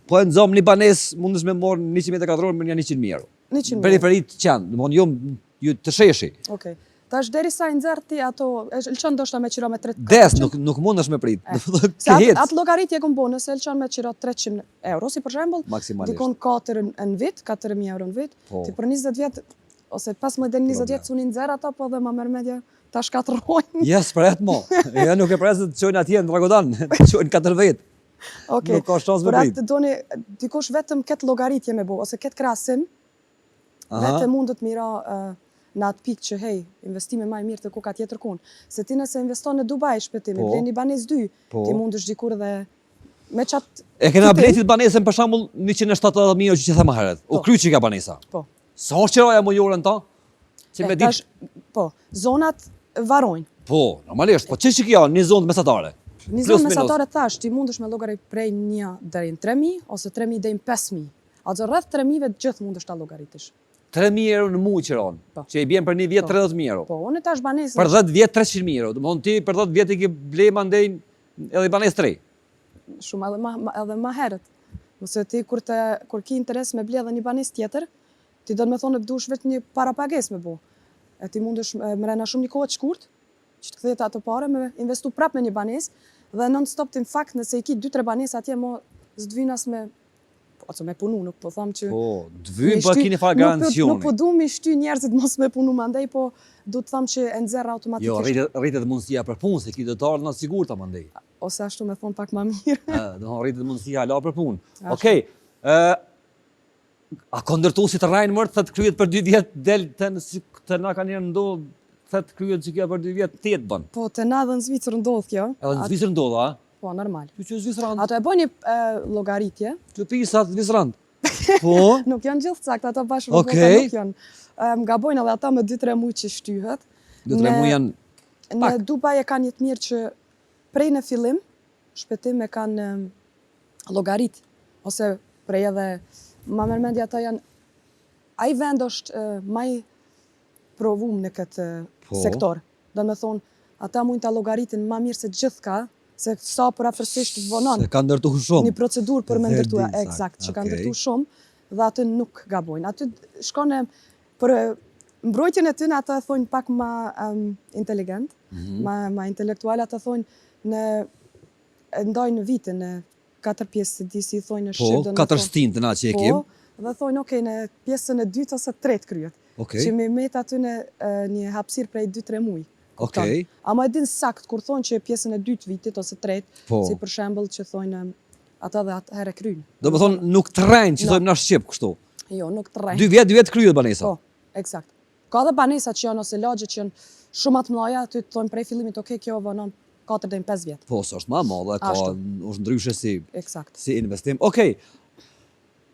Po e nxom një banesë mundesh me marr 100 metra katror me një 100.000 euro. 100.000 Në periferi të qendë, domethënë jo të sheshi. Okej. Tash derisa i nxjerr ti ato, e lçon ndoshta me qira me 300. Des nuk mundesh me prit. Domethënë Se ke atë llogaritje kom bënë, nëse lçon me qira 300 euro, si për shembull, maksimalisht. dikon 4 në vit, 4.000 euro në vit, Po. ti për 20 vjet, ose 15 deri 20 vjet, unë i nxjerr ato, po dhe ma merr media, ta shkatërrojnë. Ja, s'pret mo. Ja nuk e pres të çojnë atje në Dragodan, të çojnë 4 vjet. Okej. Nuk ka shansë me Për prit. atë doni dikush vetëm këtë llogaritje me bu, ose këtë krahasim, vetëm mund të mira në atë pikë që hej, investime më e mirë të ku ka tjetër kun. Se ti nëse investon në Dubai shpëtimi, Po. bleni banesë 2, Po. ti mundesh dikur dhe me çat E kena fitim. bletit banesën për shembull 170.000 euro që thema herët. U Po. kry që ka banesa. Po. Sa është qiraja mujore në ta? Që me tash, ditë. po, zonat varojnë. Po, normalisht, po ç'është kjo një zonë mesatare? Një Plus, zonë minus. mesatare tash, ti mundesh me llogarit prej 1 deri në 3.000 ose 3.000 deri në 5.000. Ato rreth 3.000 gjithë mundesh ta llogaritësh. 3.000 euro në muaj qiron. Po. Që i bjen për një vjet Po. 30.000 euro. Po, unë tash banesën. Për 10 vjet 300.000 euro. Domethënë ti për 10 vjet i ke ble mandej edhe banesë 3. Shumë edhe ma herët. Ose ti kur ki interes me ble dhe një banesë tjetër, ti do të me thonë e dush vetë një parapagesë me bo. E ti mundesh mrena shumë një kohë të shkurt, që të kthehet ato pare me investu prap me një banesë, dhe non-stop ti në fakt nëse i ki 2-3 banesë atje mo s'dvyn as me me punu, nuk po tham që... Po, dvyn po keni fare garancioni. Nuk po du mi shty njerëzit mos me punu mandej, po du të tham që e nxerr automatikisht. Jo, rritet mundësia për punë, se ki do të ardhë në sigurta mandej. Ose ashtu me thonë pak ma mirë. Do rritet mundësia hala për punë. Okej, a ka ndërtu si të rajnë mërë, thët kryet për 2 vjetë, del të na ka njerë ndodhë, thët kryet që kjo për 2 vjetë, 8 bën. Po, të na dhe në Zvicër ndodhë kjo. Edhe në Zvicër ndodhë, a? Po, normal. Që Zvicrand? Ato e bën një llogaritje. Që pisat Zvicrand? Po? Nuk janë gjithë cakt, ato bashkë nuk janë. Gabojnë edhe ata me 2-3 muaj që shtyhet. 2-3 muaj janë pak. Në Dubai e kanë një të mirë që prej në fillim, shpejtim e kanë llogarit, ose prej edhe, ma mërmendja ata janë, ai vend është maj provum në këtë sektor. Do me thonë, ata mund të llogaritin ma mirë se gjithka, se sa për afërsisht vonon. Se kanë ndërtu shumë. Një procedurë për me ndërtu, eksakt, që kanë ndërtu shumë, dhe aty nuk gabojnë. Aty shkone, për mbrojtjen e tyne, ata thonë pak ma inteligent, ma intelektual, ata thonë ndojnë vitin në 4 pjesë, si thonë në shqip. Po, 4 stinë të na që e kim. Po, dhe thonë, okej, në pjesën e 2 ose 3 kryet. Që me met aty në një hapësirë prej 2-3 muaj. Okej. Ama e din sakt, kur thonë që pjesën e 2 vitit ose 3, si për shembull që thonë ata dhe atëherë kryjnë. Do më thonë nuk të rejnë që thojmë na Shqip kështu. Jo, nuk të rejnë. 2 vjetë kryet banesa. Po, eksakt. Ka dhe banesa që janë ose lagje që janë shumë atë mëdha, aty të thonë prej fillimit, okej, kjo vonon 4 deri në 5 vjet. Po, s'është më e madhe, është ndryshe si investim. Okej.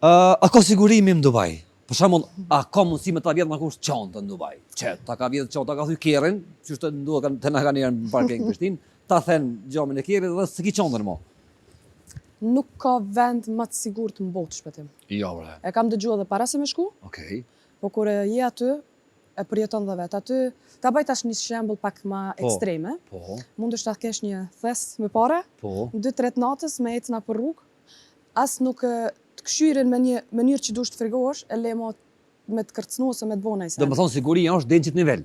A ka sigurimi në Dubai? Për shembull, a ka mundësi me ta vjedh kush çantën në Dubai? Çet, ta ka vjedh çantë, ta ka thy kerrin, që është duhet të na kanë në parking Prishtinë, ta thën gjamin e kerrit dhe s'ki çantën më. Nuk ka vend më të sigurt në botë shpëtim. Jo, bre. E kam dëgjuar edhe para se me shku. Okej. Po kur je aty, e përjeton dhe vetë. Aty, ta bëj tash një shembull pak më ekstreme. Po. Mundesh ta kesh një thes me parë. Po. 2-3 natës me ecna për rrugë. As nuk të këshyrin me një mënyrë që dush të frigohesh, e le me të kërcnu ose me të bona i sen. Do më thonë siguria është deri në qëtë nivel.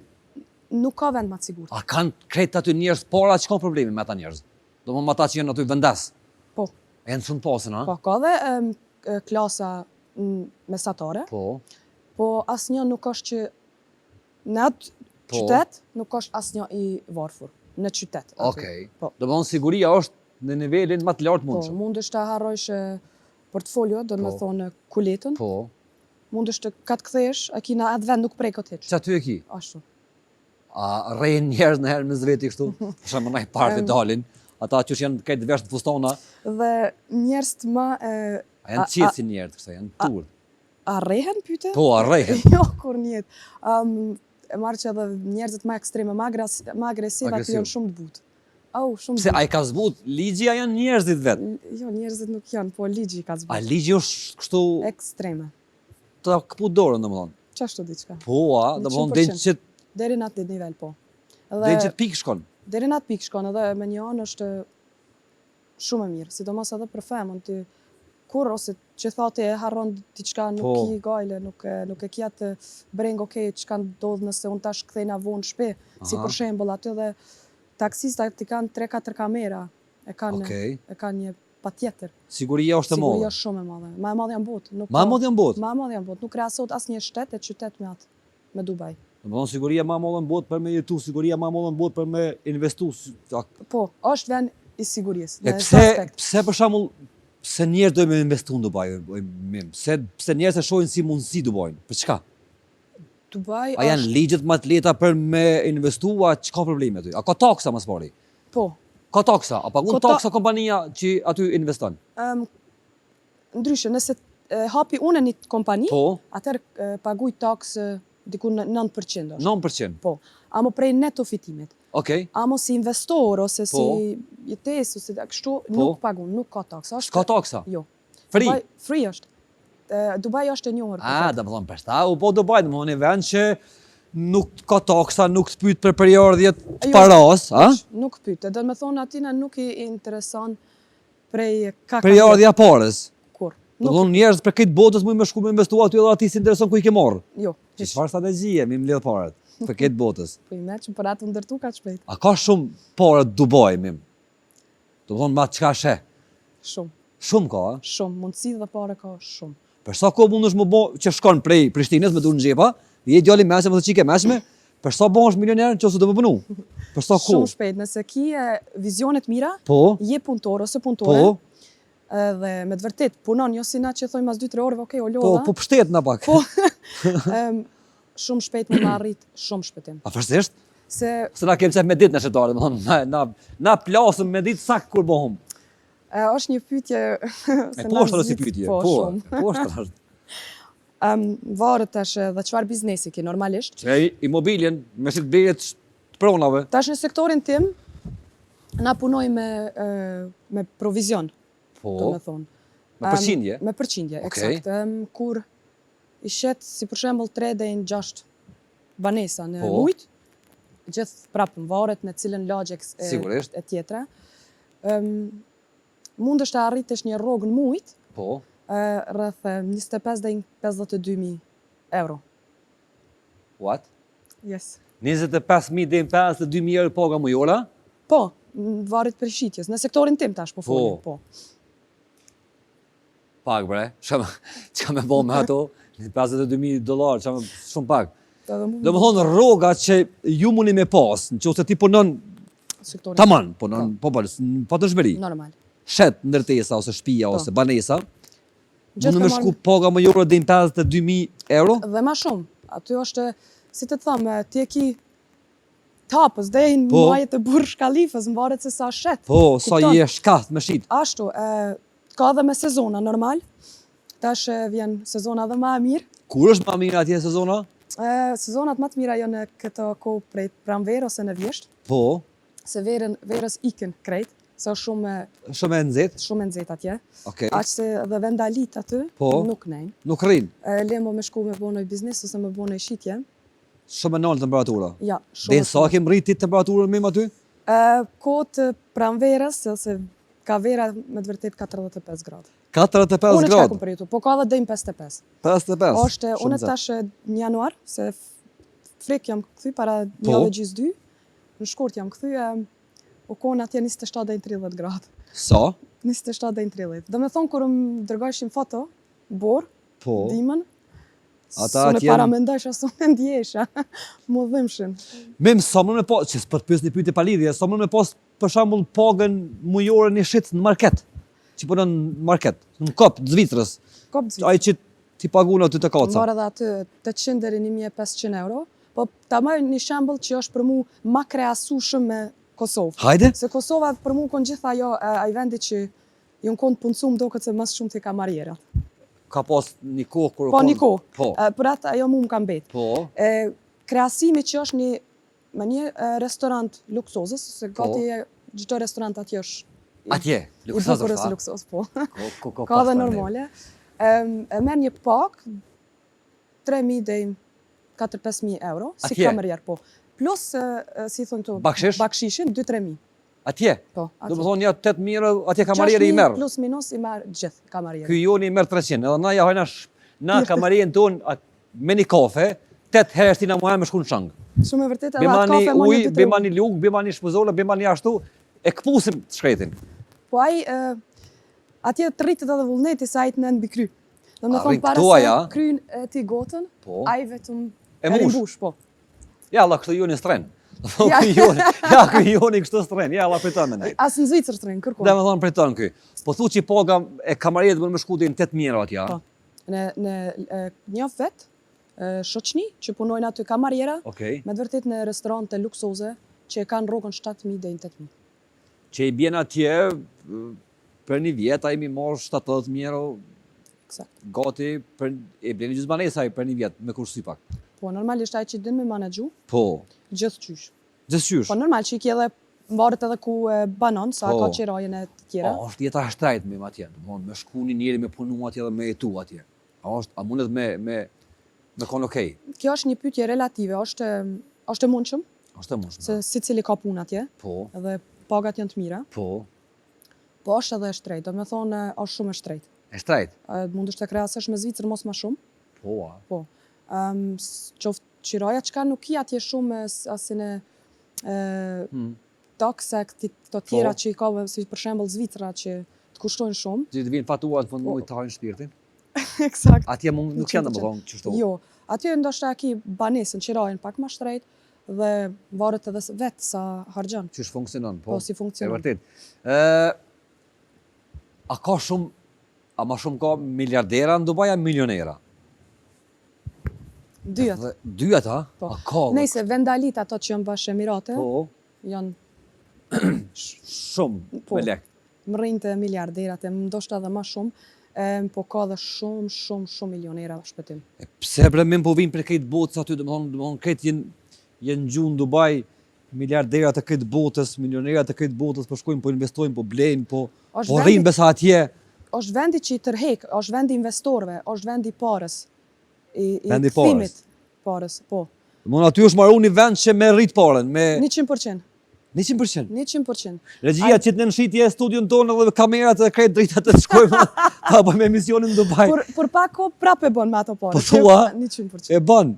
Nuk ka vend më të sigurt. A kanë kretë aty njerëz para që kanë probleme me ata njerëz? Do më ata që janë aty vendas? Po. E në shumë pasën, a? Po, ka dhe klasa mesatare. Po. Po asnjë nuk është që në atë qytet nuk është asnjë i varfër. Në qytet. Okej. Do më thonë siguria është në nivelin më të lartë mundshëm. Po, mundesh ta harrojsh portfolio, do me thonë kuletën. Po. Mundesh të katë kthesh, a ki në atë vend nuk prej këtë heq. Që aty e ki? Ashtu. A rejnë njerëz në herë me zveti kështu? Për shemë nëjë partë dalin, ata që janë këtë vesh të fustona. Dhe njerëz të më... A janë qetë si njerëz kësa, janë turë. A rehen pyte? Po, a rehen. Jo, kur njetë. E marrë që edhe njerëzit më ekstreme, më agresiva, të janë shumë të butë. Pse a i ka zbut, ligji a janë njerëzit vetë? Jo, njerëzit nuk janë, po ligji ka zbut. A ligji është kështu... Ekstreme. Ta këpu dorën, dhe më thonë? Qashtu diqka. Po, dhe më thonë, dhe që... Deri në atë nivel, po. Dhe që të pikë shkon? Deri në atë pikë shkon, edhe me një anë është shumë e mirë, sidomos edhe për femën, ti kur ose që thati e harron diçka, nuk i gajle, nuk e kja të breng, okej, çka ndodh nëse unë tash kthejna vonë shpe, si për shembull aty dhe taksistat i kanë 3-4 kamera, e kanë një patjetër. Siguria është e madhe? Siguria është shumë e madhe. Ma e madhe janë botë. Ma e madhe janë botë? Ma e madhe janë botë. Nuk krahasot asnjë shtet e qytet me atë, me Dubai. Do të thonë siguria ma e madhe në botë për me jetu, siguria ma e madhe në botë për me investu. Po, është vend i sigurisë. E pse për shembull, pse njerëz do me investu në Dubai? Pse njerëz e shohin si mundësi Dubai? Për çka? Dubai a janë ligjet më të lehta për me investua, çka probleme aty? A ka taksa më së pari? Po. Ka taksa, a pagun taksa kompania që aty investon? Ndryshe, nëse hapi unë një kompani, atëherë paguj taksë diku në 9%. 9%? Po. Amo prej neto fitimit. Okej. Amo si investor ose si jetes ose kështu nuk pagun, nuk ka taksa. S'ka taksa? Jo. Free? Free është. Dubai është e njohur. Da më thonë përsta, po Dubai dhe më thonë një vend që nuk ka taksa, nuk të pyet për periardhjet të paras, a? Nuk pyet, do të thonë atina nuk i intereson prej periardhja parës. Kur? Do të thonë njerëz për këtë botës mund me shku me investuar aty edhe ati si intereson ku i ke marrë. Jo. Që çfarë strategjie mi mbledh parat për këtë botës? Po i me që për atë ndërtu ka shpejt. A ka shumë parë Dubai mim? Do të thonë ma çka she? Shumë. Shumë ka, a? Shumë. Mundësi dhe pare ka shumë. Për sa kohë mundesh më bë që shkon prej Prishtinës me dur në xhepa, je djali mesme me të çike mesme, për sa bëhesh milioner nëse do të punu? Për sa kohë? Shumë shpejt. Nëse ki vizionet mira, Po, je punëtor ose punëtore, po, dhe me të vërtet punon, jo si na që thojmë mas 2-3 orëve, okej, o po, lodha. po pështet na pak. Po. Shumë shpejt me arrit, shumë shpejtim. A vërtetisht? Se Na kem çaf me ditë në shetarë, domethënë na plasëm me ditë sak kur bëhom. është një pyetje E po është si pyetje. Po, Po, shumë. po është. Varet tash dhe çfarë biznesi ke normalisht. Që imobiljen me si të bëhet pronave. Tash në sektorin tim na punoj me provizion, Po, do me thonë. me përqindje. Me përqindje, Okej. eksakt. Kur i shet, si për shembull 3 deri në 6 banesa në Po. mujt, gjithë prapë varet në cilën lagje Sigurisht. e tjetra. Mundesh të arritesh një rrogë në mujt, Po. rreth 25 deri në 52.000 euro. What? Yes. 25.000 deri në 52.000 euro paga mujore? Po, varet për shitjes. Në sektorin tim tash po folim, po. Pak bre, çka me bë me ato? $52.000, çka shumë pak. Edhe mu Do më thonë rroga që ju mundi me pas, nëse ti punon sektorin taman, punon po në patëshmëri. normal. Shet ndërtesa ose shtëpia Po. ose banesa, Gjithë mund me normal. shku paga mujore deri në 52.000 euro? Dhe ma shumë. Aty është, si të thëmë, ti e ki tapës, deri në Po. majet e Burj Khalifës, më varet se sa shet. Po, sa Kupton? je shkath me shit. Ashtu, ka dhe me sezona normal. Tash vjen sezona dhe ma e mirë. Kur është më mirë atje sezona? Sezonat më të mira janë në këtë kohë prej pranverë ose në vjesht, Po, se verës ikën krejt, se është shumë e nxehtë. shumë e nxehtë atje. Okej. Aq se dhe vendalit aty Po. nuk nejnë. Nuk rrin. Lemo me shku me bënoj biznes ose me bënoj shitje. Shumë e lartë temperatura. Ja, Dhe shumë. sa kem rriti temperaturën mim aty? Kohët pranverës, ose ka vera me të vërtet 45 gradë. 45 Unë çka gradë. kom për ju, po ka dhe dejmë 55. 55. Është, Shumë unë nxehtë. tash në januar, se frek jam kthy para Po. javë gjys 2, në shkurt jam kthy, u konë atje 27 deri në 30 gradë. Sa? 27 deri në 30. Do me thonë kur më dërgojshin foto, borë, Po. dimën, Ata s'unë atje para mendojsh as unë ndjesha, mu dhimbshin. Mim sa më me pas, që s'po të pyes një pyetje pa lidhje, sa më me pas për shembull pagën mujore një shit në market. Që punon në market, në kop të Zvicrës. Kop Zvicrë. Ai që ti paguon aty të Më kaca. marrë edhe aty 800 deri 1.500 euro, po ta marr një shembull që është për mu ma kreasueshëm me Kosovë. Hajde? Se Kosova për mu konë gjithë ajo, ai vendi që ju në konë punësum do këtë se mas shumë të ka marjera. Ka pas një kohë kur Po një kohë. Po. Për atë ajo mu më ka mbet. Po. Kreasimi që është një restorant luksozës, se gati gjithë restorant atje është Atje, i luksozë bukur ose fa. luksoz, po. Ka Ka dhe normale. E merr një pak 3.000 deri 4-5.000 euro, si Atje? kamerier, po. Plus, si thonë këtu, Bakshish? bakshishin 2-3.000. Atje. Po, Do të thonë ja 8.000 euro atje kamarieri i 6.000 merr. plus minus i merr gjithë kamarieri. Ky joni i merr 300, edhe na ja hajna na kamarien ton me një kafe, 8 herë ti na muaj me shku në shang. Shumë e vërtetë edhe atë Bimani kafe më uj, një 2-3 bimani luk, bimani shpëzole, bimani ashtu, e këpusim të shkretin. Po ai atje të rritet edhe vullneti se ai të nën mbi kry. Do me A, thonë rrin para këtu se aja? kryn e ti gotën, Po. ai vetëm E mush. rimbush, po. Ja, Allah, kështu joni stren. Ja. Ky joni kështu stren, ja, Allah, priton me nejt. As në Zvicër të rinë, kërkon. Dhe me thonë priton ky. Po thu që i paga e kamariet më shku deri në 8.000 euro atje, Po. a? Në një vet, shoqni që punojnë aty kamariera, Okej. me të vërtet në restorante luksoze që e kanë rrogën 7.000 deri në 8.000. Që i bjen atje, për një vjet, ai mi marr 70.000 euro Eksakt. gati, e blen një gjysmë banesa ai për një vjet, me kursy pak. Po normalisht ai që din me menaxhu, Po, gjithë qysh. gjithçysh. Po normal që i ki edhe mbaret edhe ku banon, sa Po. ka qirajen e të tjera. Është jeta shtrejt me atje, domthonë me shku një njeri me punu atje dhe me jetu atje. A mundet me konë okej? Kjo është një pyetje relative, është e mundshëm, Është e mundshme. se secili ka punë atje, Po, edhe pagat janë të mira, po. po është edhe e shtrejtë, do me thonë është shumë e shtrejtë. E shtrejt? Mund është të krahasosh me Zvicër mos më shumë. Po, a. Po. Qoftë qiroja çka nuk i atje shumë asin e takse këto tjera që i ka, si për shembull Zvicra që të kushtojnë shumë. Që të vinë fatuar në fund muajit të hajnë shpirtin. Eksakt. Atje nuk janë domethënë çështo. Jo, atje ndoshta ki banesën, qirojnë pak më shtrejt dhe varet edhe vetë sa harxhon. Çish funksionon, po. Po, si funksionon. E vërtet. A ma shumë ka miliardera në Dubai a milionera? Dyat. Dyat, a? Po. A ka? Nëse vendalit ato që janë Bashkë Emirate, Po, janë shumë Po. me lek. më rrinë të miliarderat, e ndoshta edhe më shumë, po ka dhe shumë milionera shpëtim. Pse bremin po vinë për këtë botës aty, domethënë këtë jenë gjuhë në Dubai, miliarderat të këtë botës, milionerat të këtë botës, po shkojnë, po investojnë, po blejnë, po rrinë besa atje. Është vendi që i tërhek, është vendi investorëve, është vendi parës. Vendi kthimit parës, po. Domethënë aty është marrë një vend që me rrit parën, me 100%. 100%. 100%. Regjia që të në nshitje studion tonë dhe kamerat dhe krejt drejta të shkojmë ta bëjmë emisionin në Dubai. Por pak ko prapë e bën me ato parë. Po thua? 100%. E bën.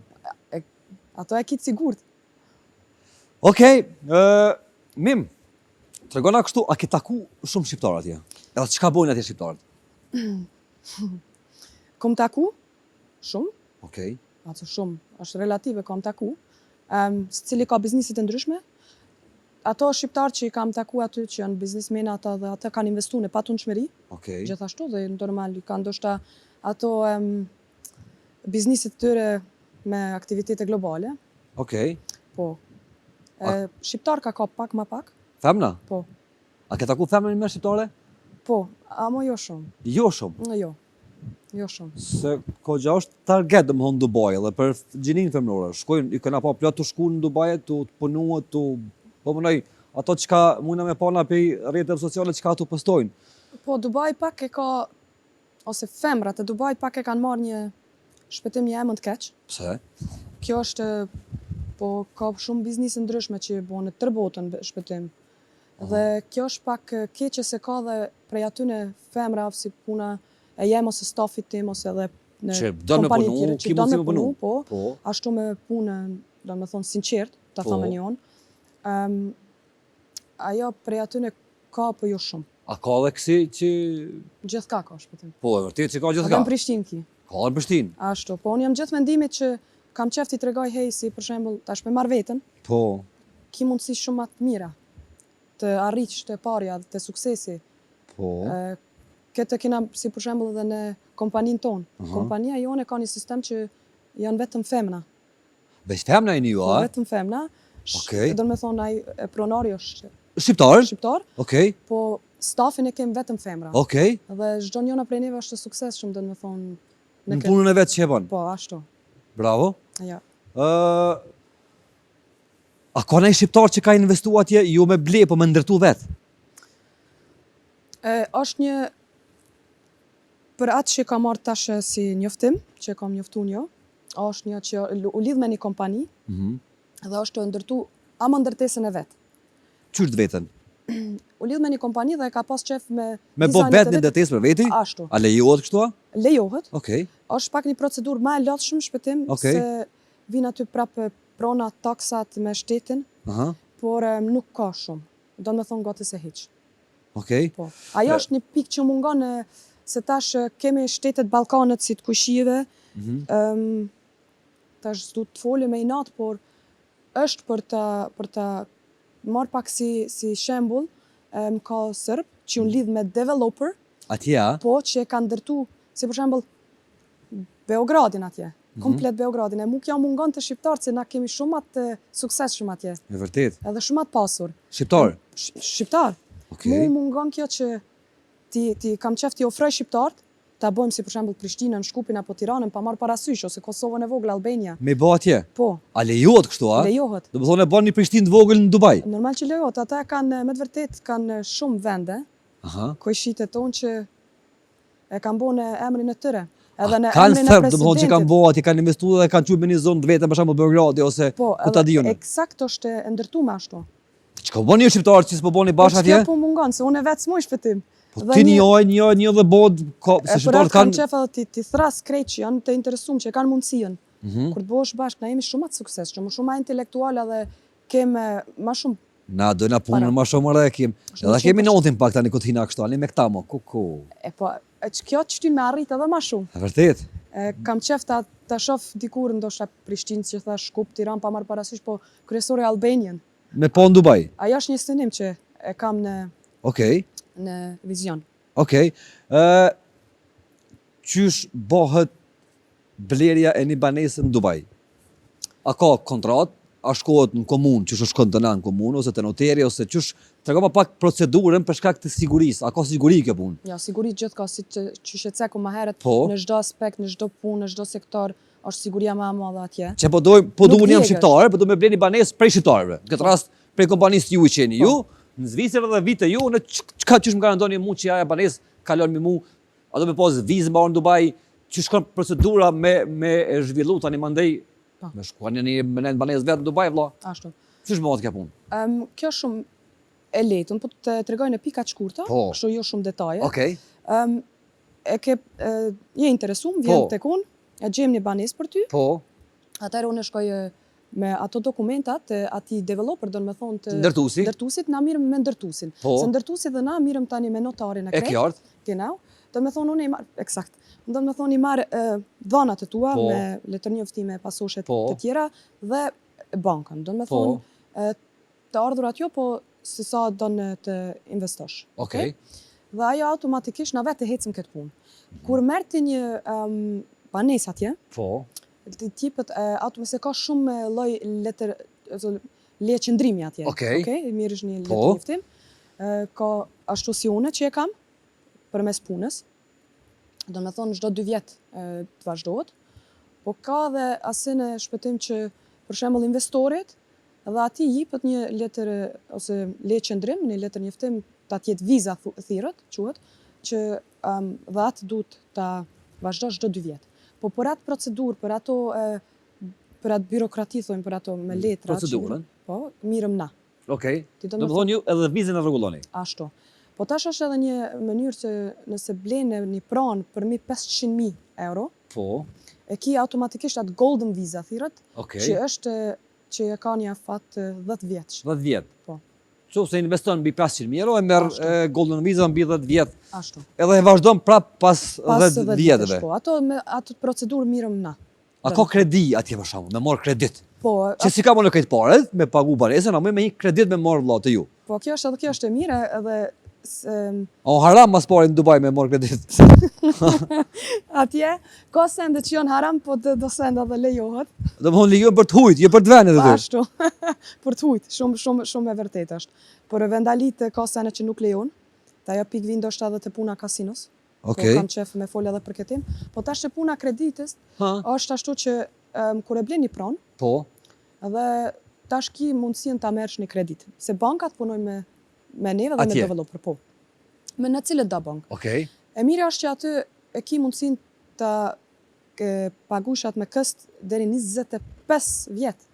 Ato e kitë sigurt. Okej, Mim, tregona kështu, a ke taku shumë shqiptarë atje? Edhe çka bojnë atje shqiptarët? Kom taku? Shumë? Okej. Ato shumë, është relative kom taku. Cili ka bizniset e ndryshme. Ato shqiptarë që i kam taku aty që janë biznismena ata dhe ata kanë investu në patundshmëri. Okej. Gjithashtu dhe normal kanë ndoshta ato bizniset të tyre me aktivitete globale. Okej. Po. Shqiptar ka pak më pak. Femna? Po. A ke taku femnën më shqiptare? Po, amo jo shumë. Jo shumë. Jo. Jo shumë. Se kogja është target domethënë Dubai dhe për gjinin femnore. Shkojnë, i kanë pa plot të shkuën në Dubai, të punuar, të po mënoj ato çka mundna me pa na pe rrjeteve sociale çka ato postojnë. Po Dubai pak e ka ose femrat e Dubai pak e kanë marrë një shpëtim një emër të keq. Pse? Kjo është po ka shumë biznise ndryshme që bën në tërë botën shpëtim. Dhe kjo është pak keqe se ka dhe prej aty në femra si puna e jem ose stafit tim ose edhe në Që do me kompani punu, tjera ki që do mundësi me me punu. po, Po. ashtu me punën, do me thonë sinqert, ta Po. thamë njën. Ajo prej aty në ka po jo shumë. A ka dhe kësi që... Gjithka ka shpëtim. Po, e vërtet që ka Edhe gjithka. në Prishtinë ki. Ka dhe në Prishtinë. Ashtu, po unë jam gjithë mendimit që kam qef t'i tregoj hej si për shembull tash me marr veten, Po. ki mundësi shumë më të mira të arrish të parja dhe të suksesi. Po. Këtë kena si për shembull edhe në kompaninë tonë. Kompania jone ka një sistem që janë vetëm femna. Veç femna e një, Po, a? vetëm femna. Okej. Do me thonë ai pronari është Shqiptar? shqiptar, Okej. po stafin e kem vetëm femra. Okej. Dhe çdo njëna prej neve është suksesshëm, do me thonë Në punën e vetë që e bën. Po, ashtu. Bravo. Ja. A ka një shqiptar që ka investu atje jo me ble, po me ndërtu vetë? Është një për atë që ka marrë tash si njoftim, që kam njoftu një, është një që u lidh me një kompani dhe është ndërtu ama ndërtesën e vet. Qyrt vetën? U lidh me një kompani dhe ka pas qef me Me bo vetë një ndërtesë për veti? Ashtu. A lejohet kështu a? Lejohet. Okej. Është pak një procedurë më e lodhshëm shpëtim Okej. se vin aty prapë prona taksat me shtetin, Aha. por nuk ka shumë. Do me thonë gati se hiç. Okej. Po. Ajo është një pikë që mungon se tash kemi shtetet Ballkanit si të kuqive. Tash du të folim me inat, por është për ta marr pak si shembull, ka Serb që unë lidh me developer, Atje a? po që e kanë ndërtu, si për shembull Beogradin atje. Komplet Beogradin. E mu kjo mungon të shqiptarët se na kemi shumë atë suksesshëm atje. E vërtet. Edhe shumë atë pasur. Shqiptar? Shqiptar. Okej. Mu mungon kjo që ti kam qef t'i ofroj shqiptarët, ta bëjmë si për shembull Prishtinën, Shkupin apo Tiranën pa marrë parasysh ose Kosovën e vogël, Albania. Me bo atje? Po, A lejohet kështu a? lejohet. Do më thonë e bën një Prishtinë të vogël në Dubai? Normal që lejohet, ata kanë me të vërtet kanë shumë vende, Aha. kojshitet tonë që e kanë bërë në emrin e tyre. Edhe në Kanë emrin e thërë, do më thonë që kanë presidentit. bo atje, kanë investuar dhe kanë qujtë me një zonë të vetëm, për shembull Beogradi ose Po, ku ta diun. eksakt është e ndërtuar ashtu. Çka bën një shqiptar që s'po bëni bashkë atje? Po mungon, se unë vetë s'muj shpëtim. Po ti një dhe bod, se shqiptarët kam kanë... qef edhe ti thras krejt që janë të interesum, që kanë mundësien. Kur të bosh bashkë, na jemi shumë të suksesshëm, shumë ma intelektuale dhe keme ma shumë. Na dojna punën ma shumë edhe kem. Edhe kemi notin pak tani këtë hina kështu, ani me këta mo, kuku. Po, kjo që ty me arrit edhe ma shumë. E vërtet? Kam qef ta shof dikur ndoshta Prishtinë që thash Shkup, Tiranë pa marrë parasysh, po kryesori Albanian. Me po në Dubai? Ajo është një synim që e kam në vizion. Okej. Qysh bëhet blerja e një banesë në Dubai? A ka kontrat? A shkohet në komunë, qysh është shkon të në komunë, ose të noteri, ose qysh tregom ma pak procedurën për shkak të sigurisë. A ka siguri kjo punë? Ja, siguri gjithë ka, si që e ceku ma herët, Po. në çdo aspekt, në çdo punë, në çdo sektor, është siguria më e madhe atje. Që po duhen jam djegësh. shqiptarë, po du me ble një banesë prej shqiptarëve. Në këtë rast, prej kompanisë ju i qeni ju, në Zvicër edhe vite ju, në qka qysh më garantoni mu që aja banesë kalon mi mu, a do me pos vizë më orë në Dubai, që shkon procedura me e zhvillu tani mandej, me shkuan një banesë vetë në Dubai, vla. Ashtu. Qysh bëhet kjo punë? Kjo shumë e letën, po të tregoj në pika të shkurta, kështu jo shumë detaje. Okej. Je interesum, vjen tek unë, e gjem një banesë për ty. Po. Atëherë unë shkoj me ato dokumentat, ati developer, do në me thonë të ndërtusit, na mirëm me ndërtusin. Se ndërtusit dhe na mirëm tani me notarin e krejt. E kjartë. Genau. Do me thonë unë i marë, eksakt. Do me thonë i marë dhanat e tua me letër njëftime pasoshet të tjera dhe bankën. Do me thonë të ardhurat jo, po se sa do në të investosh. Okej. Dhe ajo automatikisht na vetë hecim këtë punë. Kur merr ti një banesë atje, tipet se ka shumë lloj letër leje qëndrimi atje. Okej. Mirësh një letër njoftim. Ka ashtu si unë që e kam përmes punës. Do me thonë çdo 2 vjet të vazhdohet. Po ka dhe asin e shpëtim që për shembull investorit dhe ati jipet një letër ose leje qëndrim, një letër njoftim ta tjetë viza thirrët, quhet, që dhe atë duhet ta vazhdosh çdo 2 vjet. Po për atë procedurë, për atë byrokrati, thojmë, për ato me letra. Procedurën? Po, mirëm na. Okej. Do me thonë ju edhe vizën e rregulloni. Ashtu. Po tash është edhe një mënyrë që nëse blenë një pranë për 500.000 euro, e ki automatikisht atë golden visa thirrët, që është që e ka një afat 10 vjeç. 10 vjet? Po. Që se investon mbi 500.000 euro, e merr golden visa mbi 10 vjet. Ashtu. Edhe e vazhdon prap pas 10 vjetëve. Po, atë procedurë mirëm na. A ka kredi atje për shembull, me marr kredit? Po. Që si ka më në këtë parë, me pagu banesën, a më me një kredit me marr vëlla të ju. Po, kjo është e mire edhe O haram mas pari në Dubai me marr kredit. Atje, ka sende që janë haram, po do sende edhe lejohet. Do më thonë lejohet për të hujt, jo për të venit aty. Ashtu, për të hujt, shumë e vërtet është. Por vendalit ka sende që nuk lejon, ta ajo pikë vindo është edhe të puna kasinos. Okej. Kam qef me folja edhe për këtim. Po tash që puna kreditis është ashtu që kur e blen një pronë, edhe tash ki mundësien ta merresh një kredit. Se bankat punojnë me neve dhe me developer, po. Me në cilët da bank. Okej. E mire është që aty e ki mundësin të pagushat me këst deri 25 vjet.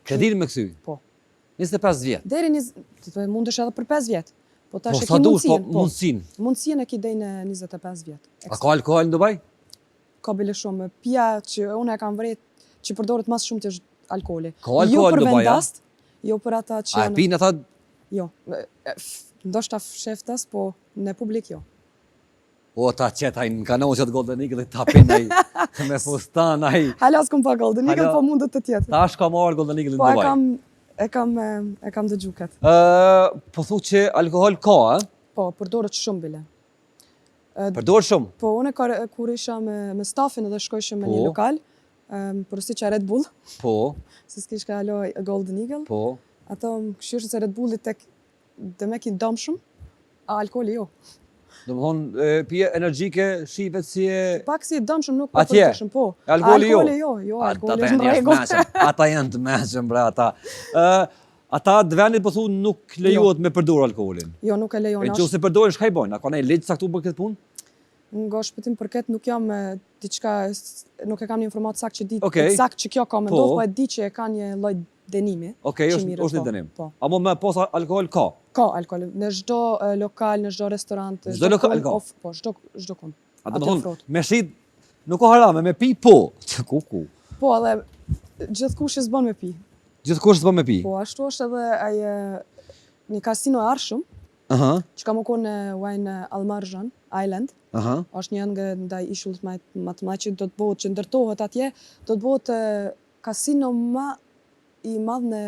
Kreditin me kësy? Po. 25 vjet? Deri mundesh edhe për 5 vjet. Po tash e sa ki dush, mundësin. Po mundësin? Mundësin e ki deri në 25 vjet. A ka alkohol në Dubai? Ka bile shumë. Pia që unë e kam vret, që përdoret mas shumë të është alkoholi. Ka alkohol në Dubai, jo për ata që janë... A e pinë ata? Jo. Ndoshta sheftas, po në publik jo. O, ta qetaj në kanosjat Golden Eagle dhe ta pinë me fustan, aj... Hala s'kom pa Golden Eagle, po mundet të tjetë. Ta është ka marrë Golden Eagle në Dubai. Po, e kam dëgju këtë. Po thu që alkohol ka, Po, përdoret shumë bile. Përdoret shumë? Po, une kur isha me stafin edhe shkojshëm me një lokal, përësi që Red Bull. Po. Se s'kish ka alo Golden Eagle. Po. Ato më këshyrë se Red Bullit tek dhe me ki dëmë shumë, a alkoholi jo. Do më thonë, pje energjike, shifet si e... Pak si dëmë shumë nuk po përtëshëm, po. Alkoholi jo? Jo, alkoholi është në rregull. Ata janë të meshëm, bre, ata. Ata dëvenit po thu nuk lejohet me përdor alkoholin? Jo, nuk e lejon. E që se përdorin shka i bojnë? A ka ne legjë saktu për këtë punë? Nga shpëtim për këtë nuk jam diçka, nuk e kam një informat sakt që di sakt që kjo ka me ndodhë, po e di që e ka një lloj denimi. Okej, është një denim. A mo me posa alkohol ka? Ka alkool, në çdo lokal, në çdo restorant, Çdo lokal ka? Po, çdo kun. A do të thonë, me shit nuk ka harame, me pi po. Ku. Po, edhe gjithkush e s'bën me pi. Gjithkush s'bën me pi. Po, ashtu është edhe ai një kasino e arshëm, Aha. që ka më konë në Wine Almarjan Island. Aha. Është një nga ndaj ishullit më të madh që do të bëhet, që ndërtohet atje, do të bëhet kasino më i madh në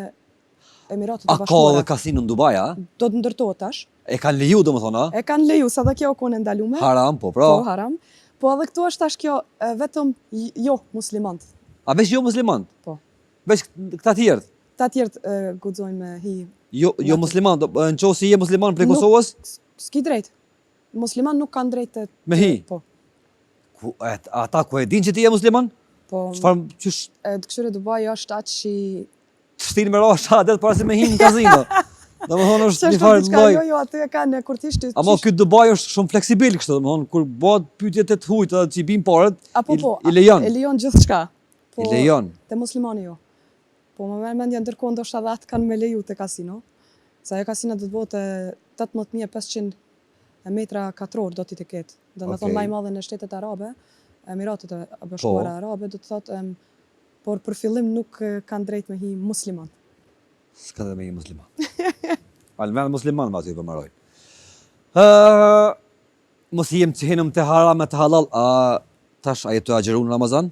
Emiratet e A ka Bashkuara. edhe kasino në Dubai, a? Do të ndërtohet tash. E kanë leju domethënë, a? E kanë leju, sa dhe kjo konë ndalume. Haram, po, Po, pra. haram. Po edhe këtu është tash kjo vetëm jo muslimant. A veç jo musliman? Po. Veç këta tjerë? Ta tjerët guxojnë me hi. Jo musliman, në qoftë se je musliman prej Kosovës, S'ki drejt. Musliman nuk kanë drejt me hi. Po. Ata ku e din që ti je musliman? Po. Çfarë qysh Këshire Dubai është aq shi shtin me ra shahadet para se me hin në kazino. Domethënë është një farë lloj. Jo, aty e kanë kur ti ishte. Ama ky Dubai është shumë fleksibil kështu, domethënë kur bëhet pyetje të hujta që i bin parët, i lejon. E lejon gjithçka. I lejon. Te muslimani jo. Po më merr mendja ndërkohë ndoshta edhe atë kanë me leju te kasino. Sa ajo kasino do të bëhet 18500 metra katror do t'i të ketë. Domethënë më i madhe në Shtetet Arabe, Emiratet e Bashkuara Arabe, do të thotë por për fillim nuk kanë drejt me hi musliman. S'ka dhe me hi musliman. Almen musliman ma t'ju përmaroj. Mos jem që hinëm të haram e të halal, a tash a jetu agjeru në Ramazan?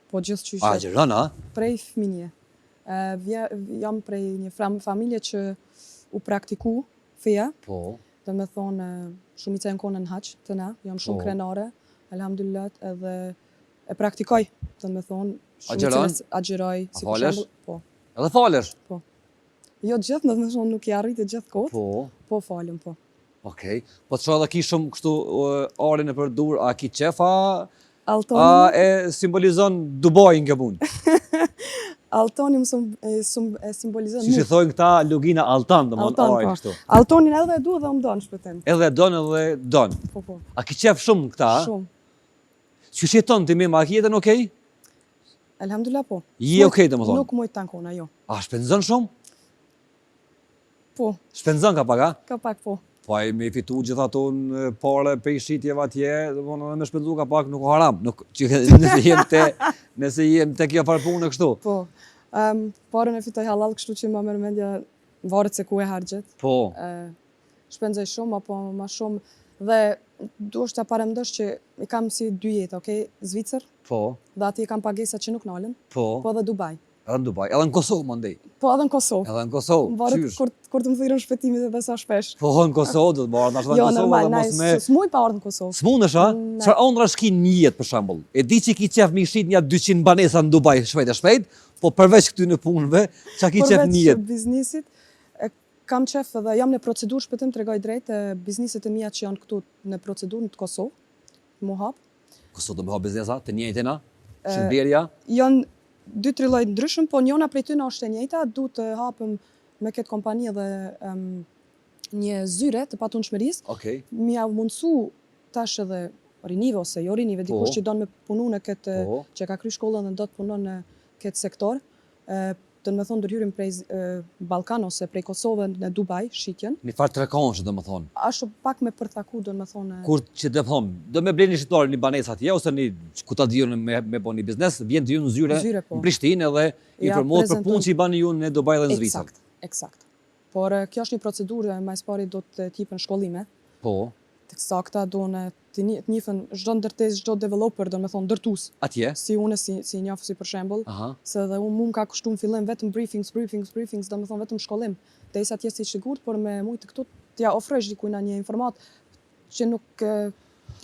Po gjithë qyshe. A agjeron, a? Prej fëminje. Jam prej një familje që u praktiku feja. Po. Dhe me thonë, shumica e në konë në haqë të na, jam shumë krenare, alhamdulillah, edhe e praktikoj, dhe me thonë, agjeroj, si për shembull, po. Edhe falesh? Po. Jo gjithë, dhe me thonë nuk i arritë gjithë kohët, po falem, po. Okej. Po të shoha dhe ki shumë kështu arin e për dur, a ki qefa, Altoni, a e simbolizon Dubai në këpunë? Altoni më simbolizon Si që thojnë këta lugina altan, dhe mon arin kështu. Altonin edhe e du dhe më donë shpëtim. Edhe don edhe don. Po. A ki qef shumë këta? Shumë. Që jeton ti mima, a ki jetën okej? Alhamdulillah po. Je okej dhe më thonë? Nuk mujtë tankona, jo. A shpenzon shumë? Po. Shpenzon ka pak, a? Ka pak po. Po ai me fitu gjitha tonë pare pe i shitjeve atje, dhe me shpenzu ka pak nuk o haram, nëse jem te kjo farpunë kështu. Po, parën e fitoj halal kështu që ma merr mendja varet se ku e harxhet. Po. Shpenzoj shumë, apo ma shumë, dhe duhesh ta paramendosh që i kam si dy jetë, okay? Zvicër, po. Dhe ati i kam pagesa që nuk nalen, po edhe Dubai. Edhe në Dubai, edhe në Kosovë më ndej. Po edhe në Kosovë. Edhe në Kosovë, varet kur të më thirrën shpëtimit edhe sa shpesh. Po në Kosovë, do të më ardhë në Jo, Kosovë normal, edhe mos me... s'muj pa ardhë në Kosovë. S'mundesh, a? Çfarë ëndra shkin një jetë për shembull? E di që ki qef mi shit një 200 banesa në Dubai shpejt, po përveç këtyre punëve, çka ki qef një jetë? Përveç biznisit, kam qef dhe jam në procedurë shpëtim, tregoj drejt, bizniset e mia që janë këtu në procedurë në Kosovë, mu hap. Kosovë do më hap biznesa, të njëjtëna, shënderja. Janë 2-3 lloj ndryshëm, po njëna prej tyre është e njëjta, du të hapëm me këtë kompani dhe një zyre të patundshmërisë. Okej. Mi ia mundsu tash edhe rinive ose jo rinive, dikush që don me punu në këtë, që ka kryer shkollën dhe do të punon në këtë sektor. Do të më thonë ndërhyrim prej Ballkan ose prej Kosovës në Dubai, shitjen. Një farë trekonshë, do më thonë. Ashtu pak me përthaku, do të më thonë. Kur që do të thonë, do me bleni shqiptar një banesë atje ose një ku ta diun me bën një biznes, vjen të ju në zyre në Prishtinë edhe informohet për punë që i bani ju në Dubai dhe në Zvicër. Eksakt. Por kjo është një procedurë, më së pari do të tipen shkollime. Po. Të sakta do në të njihën çdo ndërtesë, çdo developer, do të thonë ndërtues. Atje. Si unë si njoh si për shembull, se edhe unë ka kushtuar në fillim vetëm briefings, do të thonë vetëm shkollim. Derisa të jesh i sigurt, por me shumë të këtu t'ja ofrosh dikujt një informat që nuk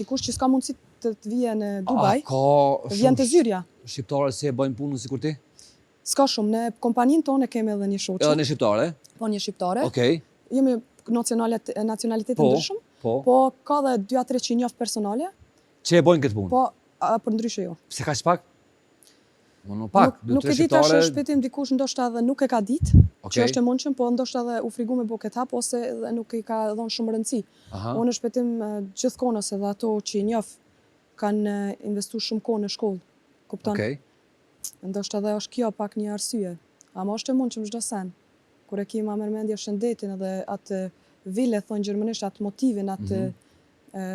dikush që s'ka mundësi të vijë në Dubai. Vjen të zyrja. Shqiptarë se bajnë punën sikur ti? S'ka shumë, në kompaninë tonë kemi edhe një shoqë. Edhe një shqiptare? Po, një shqiptare. Okej. Jemi nacionalitetë ndryshëm. Po ka dhe 2-3 që njoh personale. Që e bojnë këtë punë? Po, për ndryshe jo. Pse kaq pak? Pak, nuk e di tash shpëtim dikush ndoshta edhe nuk e ka ditë, që është e mundshëm, po ndoshta edhe u frigu me bë këtë hap ose edhe nuk i ka dhënë shumë rëndësi. Unë në shpëtim gjithkohës edhe ato që i njoh kanë investuar shumë kohë në shkollë. Kupton? Okej. Ndoshta edhe është kjo pak një arsye. Ama është e mundshëm çdo sen. Kur e ke marrë mendje shëndetin edhe atë vile, thonë gjermanisht, atë motivin, atë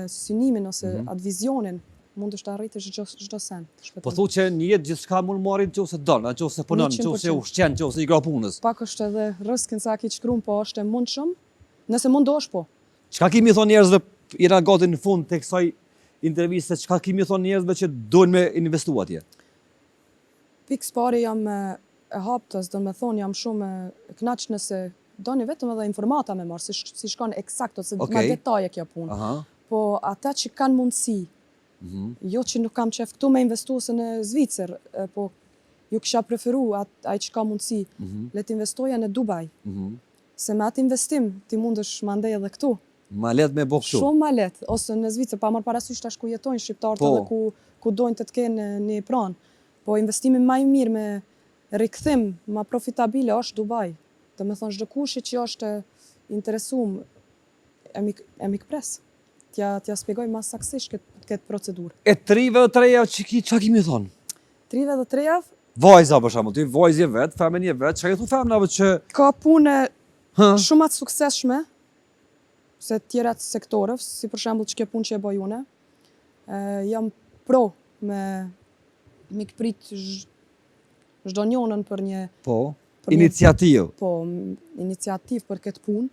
synimin ose atë vizionin, mund është arritësh çdo sen. Po thu që në jetë gjithçka mund marrin nëse don, nëse punon, nëse ushqen, nëse i gra punës. Pak është edhe rrezikën sa ki shkruan, po është e mundshëm, nëse mundosh po. Çka kimi thonë njerëzve, jena gati në fund të kësaj interviste, çka kimi thonë njerëzve që duhen me investu atje? Pikë pari jam e haptës, do me thonë jam shumë e kënaqur nëse doni vetëm edhe informata me marr, si shkon eksakt ose me detaje kjo punë. Po ata që kanë mundësi, jo që nuk kam qef këtu me investu se në Zvicër, po ju kisha preferu ai që ka mundësi, le të investoja në Dubai. Se me atë investim ti mundesh ma ndej edhe këtu. Ma let me bo këtu. Shumë ma let, ose në Zvicër, pa marrë parasysh tash ku jetojnë shqiptarët edhe ku dojnë të kenë një pranë. Po investimi ma i mirë me rikthim, ma profitabile është Dubai. Do me thonë çdo kush që është interesum e mikpres. T'ja shpjegoj ma saksisht këtë procedurë. E trive dhe treja që kimi thonë? Trive dhe treja? Vajza për shembull, ti vajzje vet, femën je vet, çka i thu femnave që ka punë shumë të suksesshme se tjerat sektorëve, si për shembull që kjo punë që e bëj unë. Jam pro me mikprit çdo njonën për një iniciativë. Po, iniciativë për këtë punë.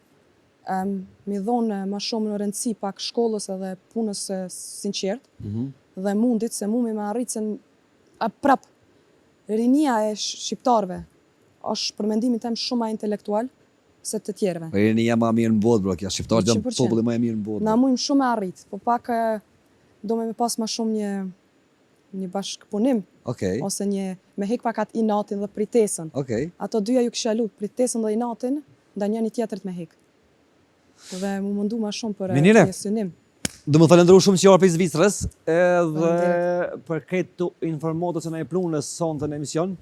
Mi dhonë ma shumë në rëndësi pak shkollës edhe punës sinqert dhe mundit se mumi me arritën prap rinia e shqiptarve është për mendimin tem shumë ma intelektual se të tjerëve. Rinia ma mirë në botë, bro, kja shqiptarë gjëmë populli ma mirë në botë. Na mujmë shumë me arrit, po pak do me pas ma shumë një bashkëpunim ose me hek pak atë inatin dhe pritesën. Ato dyja ju kisha lutë, pritesën dhe inatin, nda njëni tjetërt me hek. Dhe mu mundu ma shumë për një synim. Dhe më falendru shumë që jarë për Zvicrës edhe për këtë informatët që na e plunë në sonte në emision,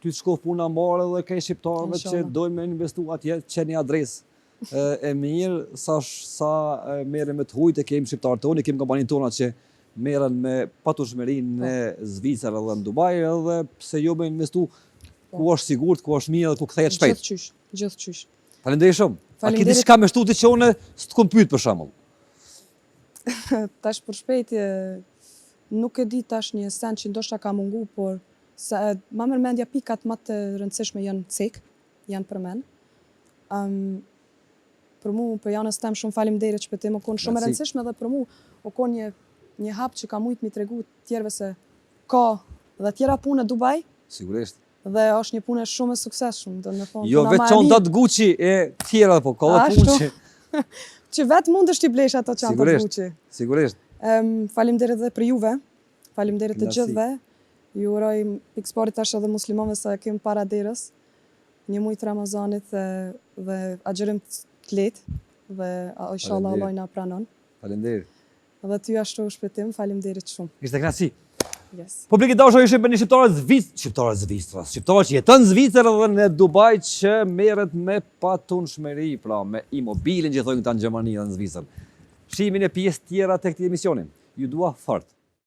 ty të shkof puna marë dhe kej shqiptarëve që dojmë me investu atje që një adresë e mirë, sa merren me të hujtë, kemi shqiptarë tonë, kemi kompaninë tona që merren me patushmëri në Zvicër edhe në Dubai, edhe pse jo me investu ku është sigurt, ku është mirë dhe ku kthehet shpejt. Gjithçysh. Faleminderit shumë. A ki diçka me shtuti që une s'të kom pyet për shembull? Tash për shpejt, nuk e di tash një sen që ndoshta ka mungu, por ma mërmendja pikat më të rëndësishme janë cek, janë për men. Për mu, për janës tem shumë faleminderit që për te më konë shumë rëndësishme dhe për mu o konë një hap që ka mujtë mi tregu tjerve se ka dhe tjera punë në Dubai. Sigurisht. Dhe është një punë shumë e suksesshme, do me thonë. Jo vetë çantat Gucci e tjera, po ka dhe punë që vetë mundesh t'i blesh ato çantat Gucci. Sigurisht. Faleminderit dhe për juve, faleminderit të gjithëve. Ju uroj Piksporit tash edhe muslimanëve sa kemi para derës, një muaj të Ramazanit dhe agjërim të lehtë dhe inshallah Allah na pranon. Faleminderit. Dhe ty ashtu shpëtim, faleminderit shumë. Ishte kënaqësi. Yes. Publiki dashur ishim për një shqiptar që jeton në Zvicër dhe në Dubai që merret me patunshmëri, pra me imobilin që thonë këta në Gjermani dhe në Zvicër. Shimin e pjesë tjera tek këtij emisioni. Ju dua fort.